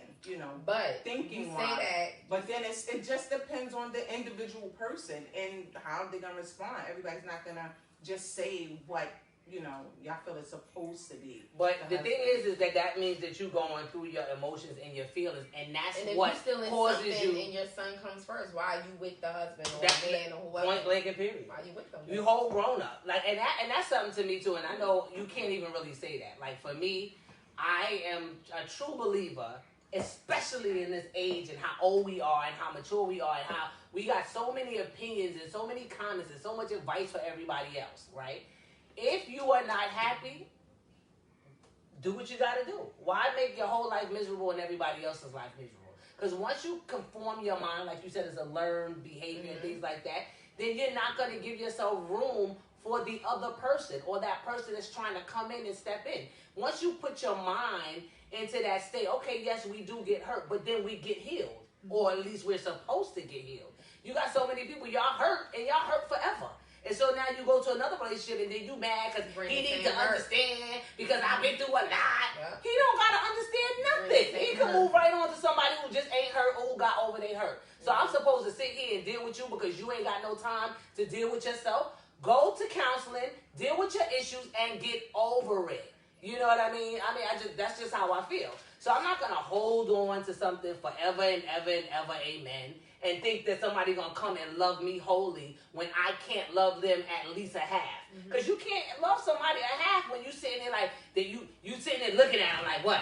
But thinking you say wise. that, But then it just depends on the individual person and how they're going to respond. Everybody's not going to just say what, y'all feel it's supposed to be. But the thing is that means that you're going through your emotions and your feelings, and that's and if what you still in causes something you. and your son comes first, why are you with the husband or That's man or whoever? Point blank and period. Why are you with them? You whole grown up, like, and that's something to me too. And I know you can't even really say that. Like for me, I am a true believer, especially in this age and how old we are and how mature we are and how we got so many opinions and so many comments and so much advice for everybody else, right? If you are not happy, do what you got to do. Why make your whole life miserable and everybody else's life miserable? Because once you conform your mind, like you said, it's a learned behavior and things like that, then you're not going to give yourself room for the other person or that person that's trying to come in and step in. Once you put your mind into that state, okay, yes, we do get hurt, but then we get healed. Or at least we're supposed to get healed. You got so many people, y'all hurt, and y'all hurt forever. And so now you go to another relationship and then you mad because he needs to understand because I've been through a lot. Yeah. He don't got to understand nothing. He can move right on to somebody who just ain't hurt or who got over their hurt. So I'm supposed to sit here and deal with you because you ain't got no time to deal with yourself. Go to counseling, deal with your issues, and get over it. You know what I mean? That's just how I feel. So I'm not going to hold on to something forever and ever and ever, amen, and think that somebody going to come and love me wholly when I can't love them at least a half. Because you can't love somebody a half when you sitting there like, that you sitting there looking at them like, what?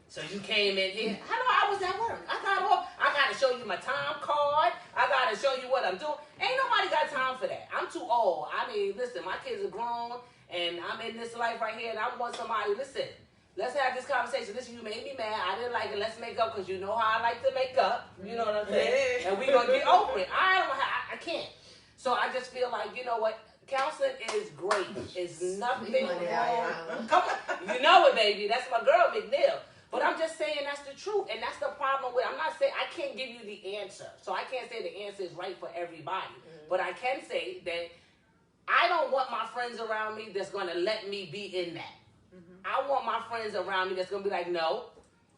So you came in here, how do I was at work? I got to show you my time card. I got to show you what I'm doing. Ain't nobody got time for that. I'm too old. I mean, listen, my kids are grown, and I'm in this life right here, and I want somebody, listen, let's have this conversation. Listen, you made me mad. I didn't like it. Let's make up because you know how I like to make up. You know what I'm saying? And we're going to get over it. I can't. So I just feel like, you know what? Counseling is great. It's nothing wrong. Come on. You know it, baby. That's my girl, McNeil. But I'm just saying that's the truth. And that's the problem with, I'm not saying, I can't give you the answer. So I can't say the answer is right for everybody. But I can say that I don't want my friends around me that's going to let me be in that. I want my friends around me that's going to be like, no,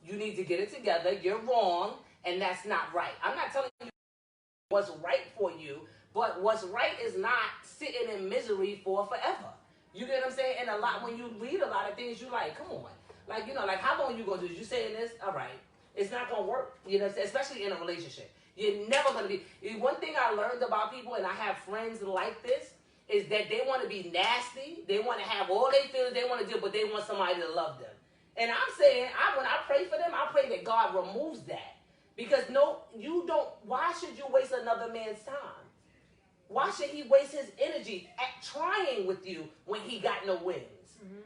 you need to get it together. You're wrong, and that's not right. I'm not telling you what's right for you, but what's right is not sitting in misery for forever. You get what I'm saying? And when you read a lot of things, you're like, come on. Like, you know, like, how long you going to do? You saying this? All right. It's not going to work. You know what I'm saying? Especially in a relationship. You're never going to be. One thing I learned about people, and I have friends like this, is that they want to be nasty. They want to have all their feelings they want to do, but they want somebody to love them. And I'm saying, when I pray for them, I pray that God removes that. Because why should you waste another man's time? Why should he waste his energy at trying with you when he got no wins?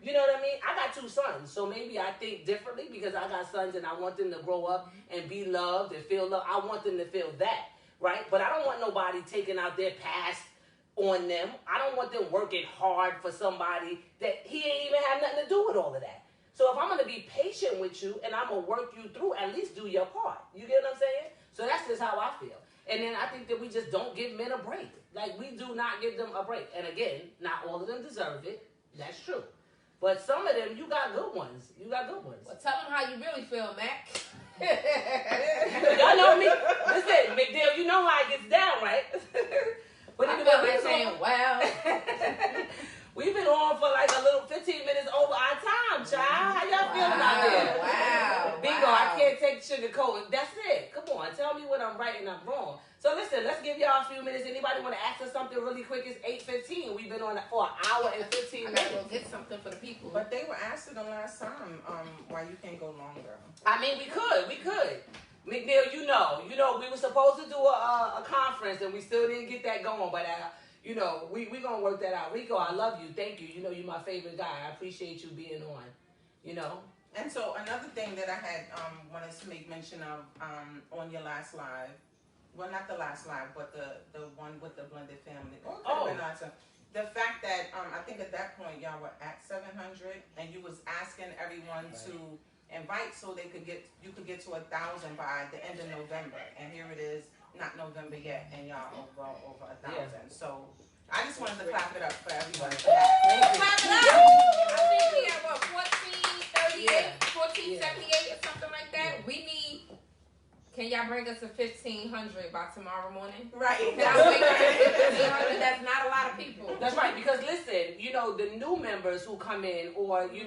You know what I mean? I got 2 sons, so maybe I think differently because I got sons and I want them to grow up and be loved and feel love. I want them to feel that, right? But I don't want nobody taking out their past on them. I don't want them working hard for somebody that he ain't even have nothing to do with all of that. So if I'm going to be patient with you and I'm going to work you through, at least do your part. You get what I'm saying? So that's just how I feel. And then I think that we just don't give men a break. Like, we do not give them a break. And again, not all of them deserve it. That's true. But some of them, you got good ones. Well, tell them how you really feel, Mac. Y'all know me. Listen, McDill, you know how it gets down, right? But I feel like saying, well. We've been on for like a little 15 minutes over our time, child. How y'all feeling out there? Wow. Bingo, I can't take sugarcoat. That's it. Come on, tell me what I'm right and I'm wrong. So listen, let's give y'all a few minutes. Anybody want to ask us something really quick? It's 8:15. We've been on for an hour and 15 minutes. I gotta go get something for the people. But they were asking the last time why you can't go longer. I mean, we could. McNeil, you know, we were supposed to do a conference and we still didn't get that going, but we gonna work that out. Rico, I love you. Thank you. You know, you're my favorite guy. I appreciate you being on. You know. And so another thing that I had wanted to make mention of on your last live, well, not the last live, but the one with the blended family. The fact that I think at that point y'all were at 700, and you was asking everyone to invite so you could get to 1,000 by the end of November, and here it is, not November yet, and y'all well over 1,000. Yeah. So I just wanted to clap it up for everybody for that. Clap it up. I think we have 1438, 1478 or something like that. Yeah. We need. Can y'all bring us to 1,500 by tomorrow morning? Right. Can I wake up to 1,500? That's not a lot of people. That's right, because listen, the new members who come in, or, you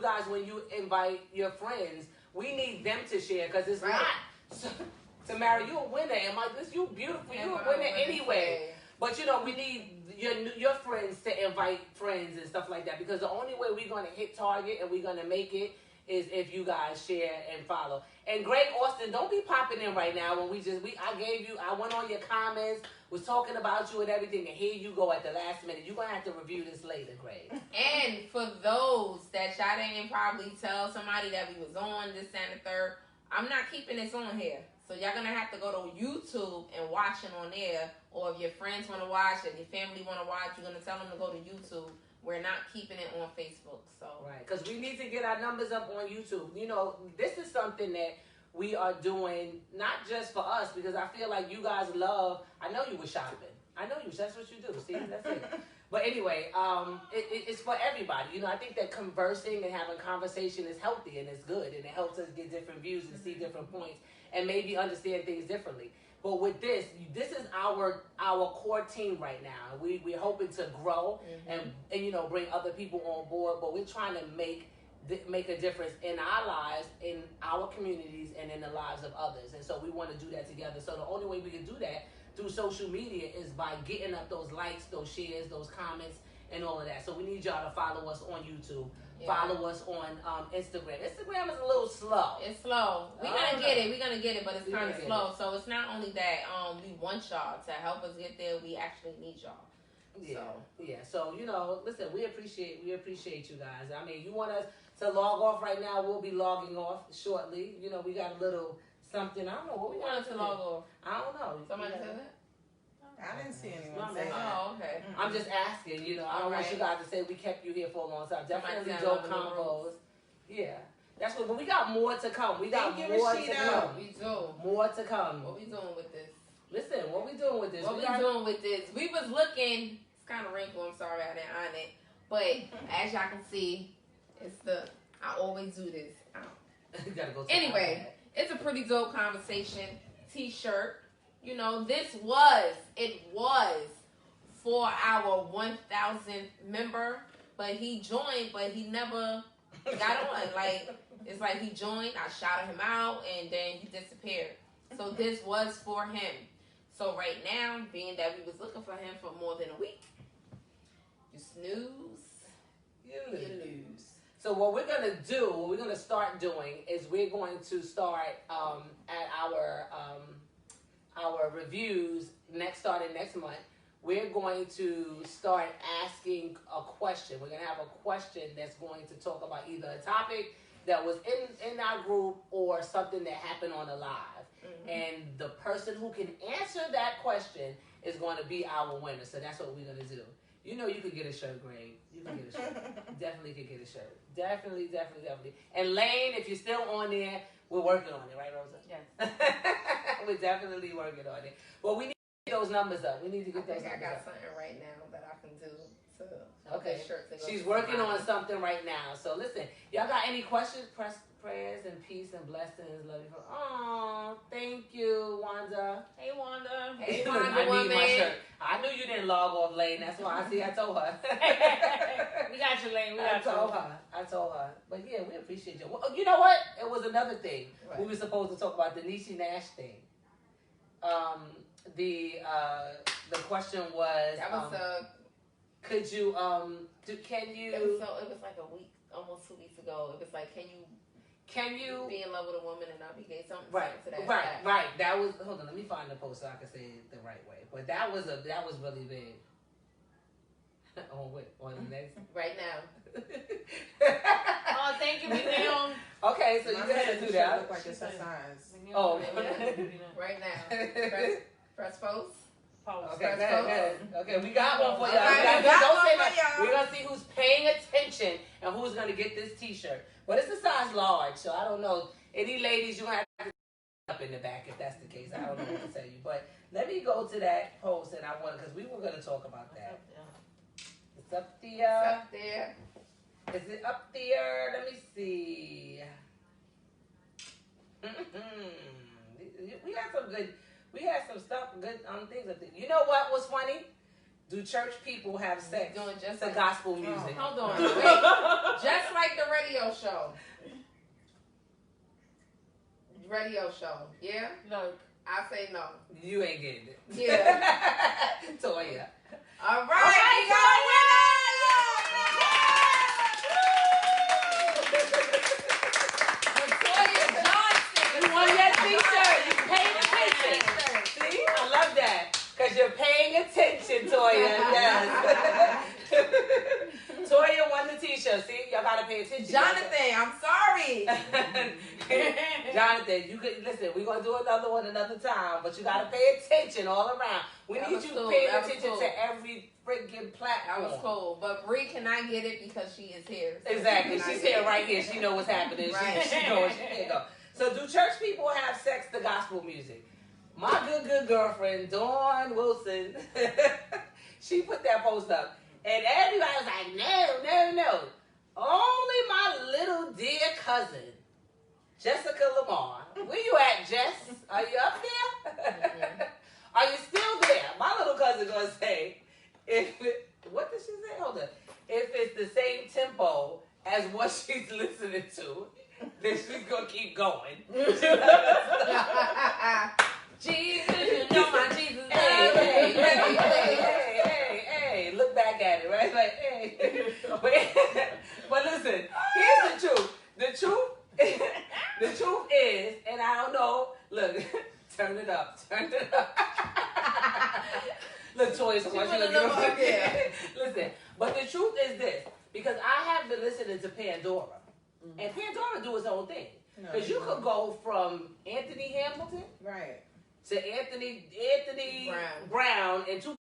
guys, when you invite your friends, we need them to share, because it's not to marry you a winner. And like this, you beautiful, you a winner anyway. But, we need your friends to invite friends and stuff like that, because the only way we're going to hit target and we're going to make it is if you guys share and follow. And Greg Austin, don't be popping in right now when I went on your comments, was talking about you and everything, and here you go at the last minute. You're going to have to review this later, Greg. And for those that y'all didn't probably tell somebody that we was on this and the third, I'm not keeping this on here. So y'all going to have to go to YouTube and watch it on there. Or if your friends want to watch it, your family want to watch, you're going to tell them to go to YouTube. We're not keeping it on Facebook. So right, because we need to get our numbers up on YouTube. This is something that we are doing not just for us, because I feel like you guys love. I know you were shopping. I know you. That's what you do. See, that's it. But anyway, it's for everybody. You know, I think that conversing and having conversation is healthy and it's good, and it helps us get different views and see different points and maybe understand things differently. But with this is our core team right now. We're hoping to grow and you know, bring other people on board, but we're trying to make a difference in our lives, in our communities, and in the lives of others. And so we want to do that together. So the only way we can do that through social media is by getting up those likes, those shares, those comments, and all of that. So we need y'all to follow us on YouTube. Yeah. Follow us on Instagram. Instagram is a little slow. It's slow. We're gonna get it, but it's kind of slow. So it's not only that we want y'all to help us get there. We actually need y'all. Yeah. So you know, listen, we appreciate you guys. I mean, you want us to log off right now? We'll be logging off shortly. You know, we got a little something. I don't know what we want to log off. I don't know. Somebody said that. I didn't see anyone say that. Oh, okay. I'm just asking, you know, I don't want you guys to say we kept you here for a long time. Definitely dope combos. Yeah. That's what, but we got more to come. We got more to come. We do. More to come. What we doing with this? Listen, what we doing with this? Doing with this? We was looking, it's kind of wrinkled, I'm sorry I didn't iron it. But as y'all can see, I always do this. You gotta go anyway, it's a pretty dope conversation t-shirt. You know, it was for our 1,000th member, but he joined, but he never got on. Like, it's like he joined, I shouted him out, and then he disappeared. So this was for him. So right now, being that we was looking for him for more than a week, you snooze, you lose. So what we're gonna start doing is we're going to start at our reviews starting next month. We're going to start asking a question. We're gonna have a question that's going to talk about either a topic that was in our group or something that happened on the live. And the person who can answer that question is going to be our winner. So that's what we're gonna do. You know, you could get a shirt, Greg. You can get a shirt. Definitely could get a shirt. Definitely. And Lane, if you're still on there, we're working on it, right, Rosa? Yes. We're definitely working on it. But we need to get those numbers up. We need to get those numbers up. I got something right now that I can do to okay. shirt to go. She's working on something right now. So listen, y'all got any questions? Prayers and peace and blessings. Love you. Oh, thank you, Wanda. Hey, Wanda. Hey, Wanda. I need my shirt. I knew you didn't log off, Lane. That's why I told her. We got you, Lane. I told her. But yeah, we appreciate you. Well, you know what? It was another thing. Right. We were supposed to talk about the Niecy Nash thing. The question was. That was could you can you? It was like a week, almost 2 weeks ago. It was like, can you be in love with a woman and not be gay? Something to that effect. Right. That was. Hold on, let me find the post so I can say it the right way. But that was really big. On the next right now. Oh, thank you, Miguel. Okay, so you gotta do that. Look like it's a size. Oh, right now. Press post. Okay, good. Okay, we got one for y'all. Don't say that. We're gonna see who's paying attention and who's gonna get this T-shirt. But it's a size large, so I don't know. Any ladies, you have to up in the back if that's the case. I don't know what to tell you. But let me go to that post, and I want because we were gonna talk about that. It's up there. It's up there. Is it up there? Let me see. We had some stuff, good things up there. You know what was funny? Do church people have sex doing just to gospel music? Hold on. Wait. Just like the radio show. Yeah? Look. I say no. You ain't getting it. Yeah. Toya. All right, we got a winner! Toya Johnson. You won that T-shirt. You paid attention. See? I love that. Because you're paying attention, Toya. Yes. Toya won the T-shirt. See? Y'all got to pay attention. Jonathan, I'm sorry. Jonathan, you could listen. We're gonna do another one another time, but you gotta pay attention all around. We need you paying attention to every freaking platform. That was cool, but Bree cannot get it because she is here. So exactly, she's here right here. She knows what's happening. Right. She knows she can't go. So, do church people have sex to gospel music? My good girlfriend, Dawn Wilson, she put that post up. And everybody was like, no. Only my little dear cousin, Jessica Lamar. Where you at, Jess? Are you up there? Are you still there? My little cousin gonna say, what did she say? Hold on. If it's the same tempo as what she's listening to, then she's gonna keep going. Jesus, you know my Jesus. Hey, look back at it, right? Like, hey. But listen, here's the truth. The truth is, and I don't know, look, turn it up. Look, Toy, so much you gonna get. Listen, but the truth is this, because I have been listening to Pandora, and Pandora do its own thing. Because you could go from Anthony Hamilton, right, to Anthony Brown in 2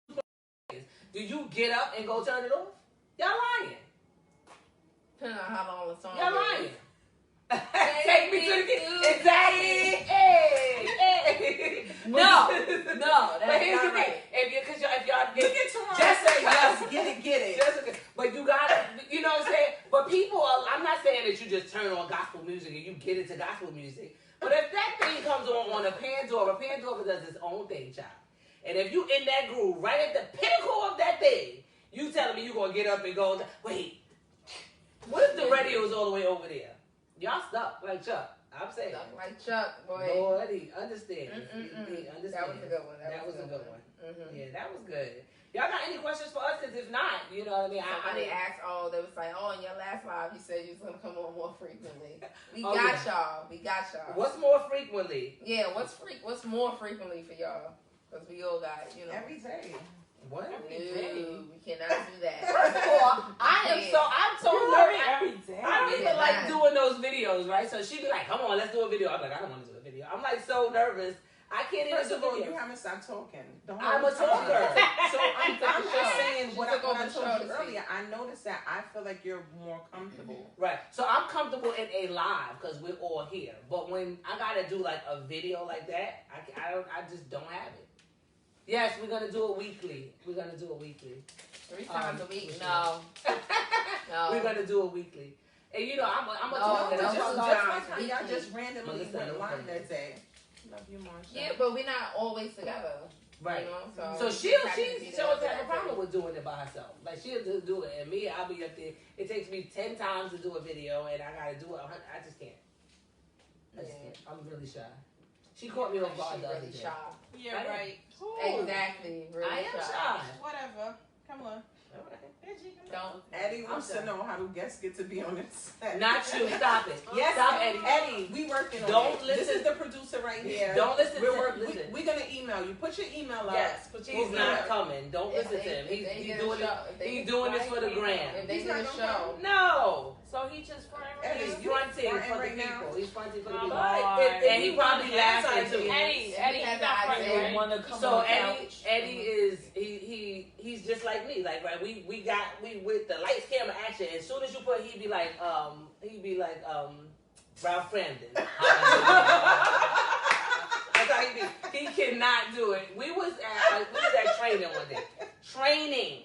days. Do you get up and go turn it off? Y'all lying. Depending on how long the song Y'all is. lying. Take me to the kid. Exactly. Hey. No, But that's here's the not thing. right. If y'all look at Toronto. Jessica, Get it. Jessica, but you gotta, you know what I'm saying? But people are, I'm not saying that you just turn on gospel music and you get into gospel music. But if that thing comes on a Pandora does its own thing, child. And if you in that groove, right at the pinnacle of that thing, you telling me you gonna get up and go, wait, what if the radio's all the way over there? Y'all stuck like Chuck. I'm saying. Stuck like Chuck, boy. Lord, he understands. He understands. That was a good one. That was a good one. Mm-hmm. Yeah, that was good. Y'all got any questions for us? Because if not, you know what I mean? Somebody asked, they was like, in your last live, you said you was going to come on more frequently. We Oh, got yeah. y'all. What's more frequently? Yeah, what's more frequently for y'all? Because we all got, every day. What? No, we cannot do that. First of all, I'm so nervous. every day. I don't even like doing those videos, right? So she'd be like, come on, let's do a video. I'm like, I don't want to do a video. I'm like so nervous. I can't even First do of all, videos. you haven't stopped talking. I'm a talker. So I'm just saying what I told you show. earlier. I noticed that I feel like you're more comfortable. Right. So I'm comfortable in a live because we're all here. But when I gotta do like a video like that, I just don't have it. Yes, we're gonna do it weekly. 3 times a week? No. We're gonna do it weekly. And I'm a talker. no, Just no, like how no. y'all just randomly Melissa, went no live comment. that day. Love you, Marsha. Yeah, but we're not always together. Right. So she doesn't have a problem with doing it by herself. Like she'll just do it, and me, I'll be up there. It takes me 10 times to do a video, and I gotta do it. I just can't. I'm really shy. She caught me off guard the other day. Shy. Yeah, right. Exactly. Really I am shy. Whatever. Come on. Don't. Eddie wants to know how do guests get to be on this set. Not you. Stop it. Yes, Stop, Eddie. We working on Don't it. listen. This is the producer right here. Don't listen We're to working. listen. We're gonna email you. Put your email up. Yes, He's not coming. Don't listen to him. He's doing it. He's doing this for the gram. If they He's did a not gonna show. No. So he just Eddie, He's you fronting fronting for the right now? people. He's fronting for the Oh, people. Lord. And he probably laughing too. Eddie, he's not Isaiah. right. Want to come So on the Eddie couch. is he's just like me. Like right, we with the lights, camera, action. As soon as you put, he'd be like Ralph Brandon. That's how he be. He cannot do it. We was at training one day. Training.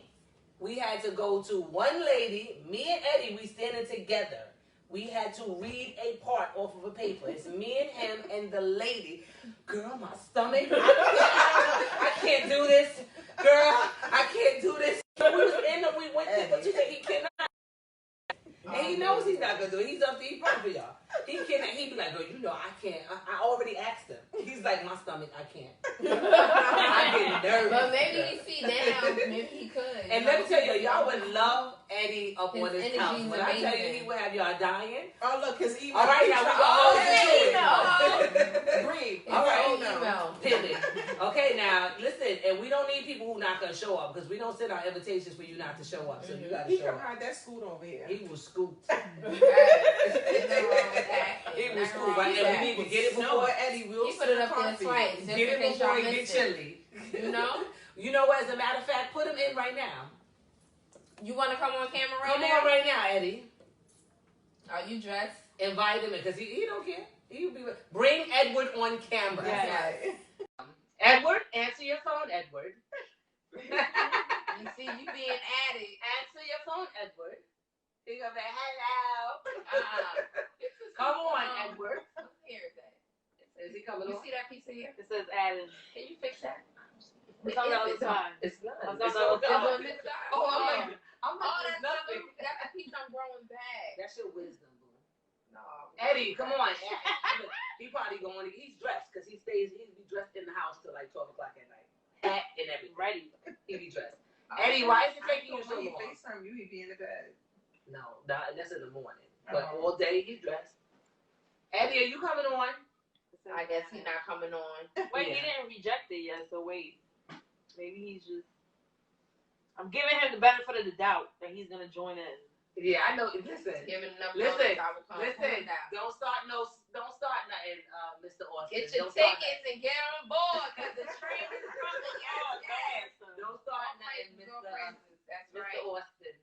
We had to go to one lady. Me and Eddie, we standing together. We had to read a part off of a paper. It's me and him and the lady. Girl, my stomach. I can't do this. Girl, I can't do this. So we was in the, we went there, but you think he cannot? And he knows he's not gonna do it. He's up to eat for y'all. He cannot. He be like, girl, I can't. I already asked him. He's like, my stomach, I can't. I get nervous. But maybe he see now. Maybe he could. And let me tell you, y'all would love Eddie up His on his energy's couch. When I tell you, amazing. he would have y'all dying. Oh look, his email. All right, now we go. Breathe. All right, email. pivot. Okay, now listen, and we don't need people who not gonna show up because we don't send out invitations for you not to show up. So you gotta He show can up. ride that scoot over here. He was scooped. There's nothing wrong with that. He was Nothing scooped, wrong right? with And that. we need to get it You know before. what, Eddie? We'll He put it up there coffee. twice. Just Get in it case before y'all he get missed it. chilly. You know? You know what? As a matter of fact, put him in right now. You want to come on camera right Come now? on right now, Eddie. Are you dressed? Invite him in because he don't care. He'll be bring Edward on camera. Yes. Right. Edward, answer your phone, Edward. You see, you being added. Answer your phone, Edward. He gonna be hello. Come Come on, Edward. Here is that. Is he coming You on? see that piece of here? It says Adam. Can you fix that? It's on the other side. It's not. It's It's on so the It's dumb. on this side. Oh, I'm Oh, like, that's nothing. that's the piece I'm growing back. That's your wisdom, boo. No. Eddie, come on. He probably going. He's dressed because he be dressed in the house till like 12 o'clock at night. Hat and everything. Ready. He be dressed. Eddie, why is it taking you so When he long? FaceTime you, he be in the bed. No, that's in the morning. But all day he's dressed. Eddie, are you coming on? I guess he's not coming on. Wait, he didn't reject it yet, so wait. Maybe he's just. I'm giving him the benefit of the doubt that he's gonna join in. Yeah, I know. Listen, Giving enough listen, notice, I will come listen. down. Don't start nothing, Mr. Austin. Get your Don't start tickets and get on board because the train is coming. Yes. Don't start nothing, Go Mr. crazy. That's right. Austin.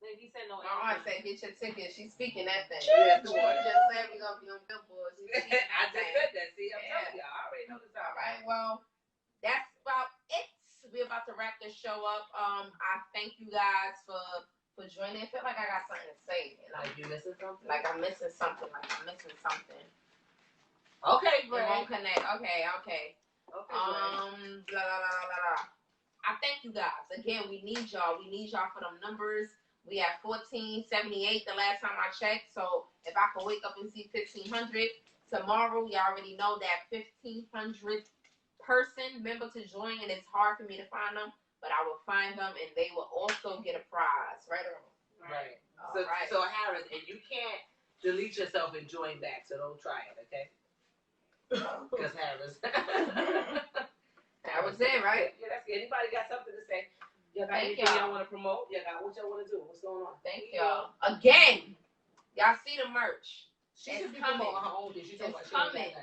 Then he said no. My aunt said, get your ticket. She's speaking that thing. Yeah, She come on. just said we're going to be on Billboard. She's speaking I that just thing. said that. See, I'm Yeah. telling you, I already know this. All right, well, that's about it. We're about to wrap this show up. I thank you guys for joining. I feel like I got something to say. And Like you missing something? like I'm missing something. Okay, It won't Greg. connect. Okay. Okay, Greg. Blah, blah, blah, blah, blah. I thank you guys. Again, we need y'all. We need y'all for them numbers. We had 1478 the last time I checked. So if I can wake up and see 1500 tomorrow, you already know that 1500 person member to join, and it's hard for me to find them, but I will find them, and they will also get a prize. Right or wrong? Right. All right. So Harris, and you can't delete yourself and join back, so don't try it, okay? Because Harris. That was it, right? Yeah, that's good. Anybody got something to say? Y'all got Thank anything y'all. y'all want to promote? Y'all got what y'all want to do? What's going on? Thank y'all. Again, y'all see the merch. She It's should be coming. promoting her own thing. She's talking It's about coming.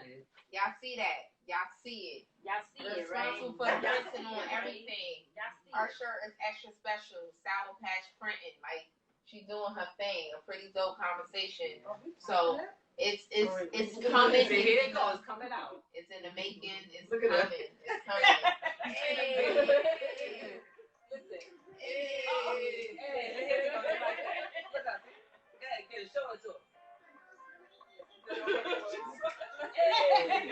Y'all see that. Y'all see it. Y'all see We're it, right? responsible for the printing on everything. Y'all see Our it. shirt is extra special. Sour Patch printing. Like, she's doing her thing. A pretty dope conversation. So, it's coming. See, here it goes. It's coming out. It's in the making. It's Look at coming. that. It's coming. Hey. Listen. Hey. Oh, hey, here it goes. Look up. Go ahead, get it. Show it to him. Hey.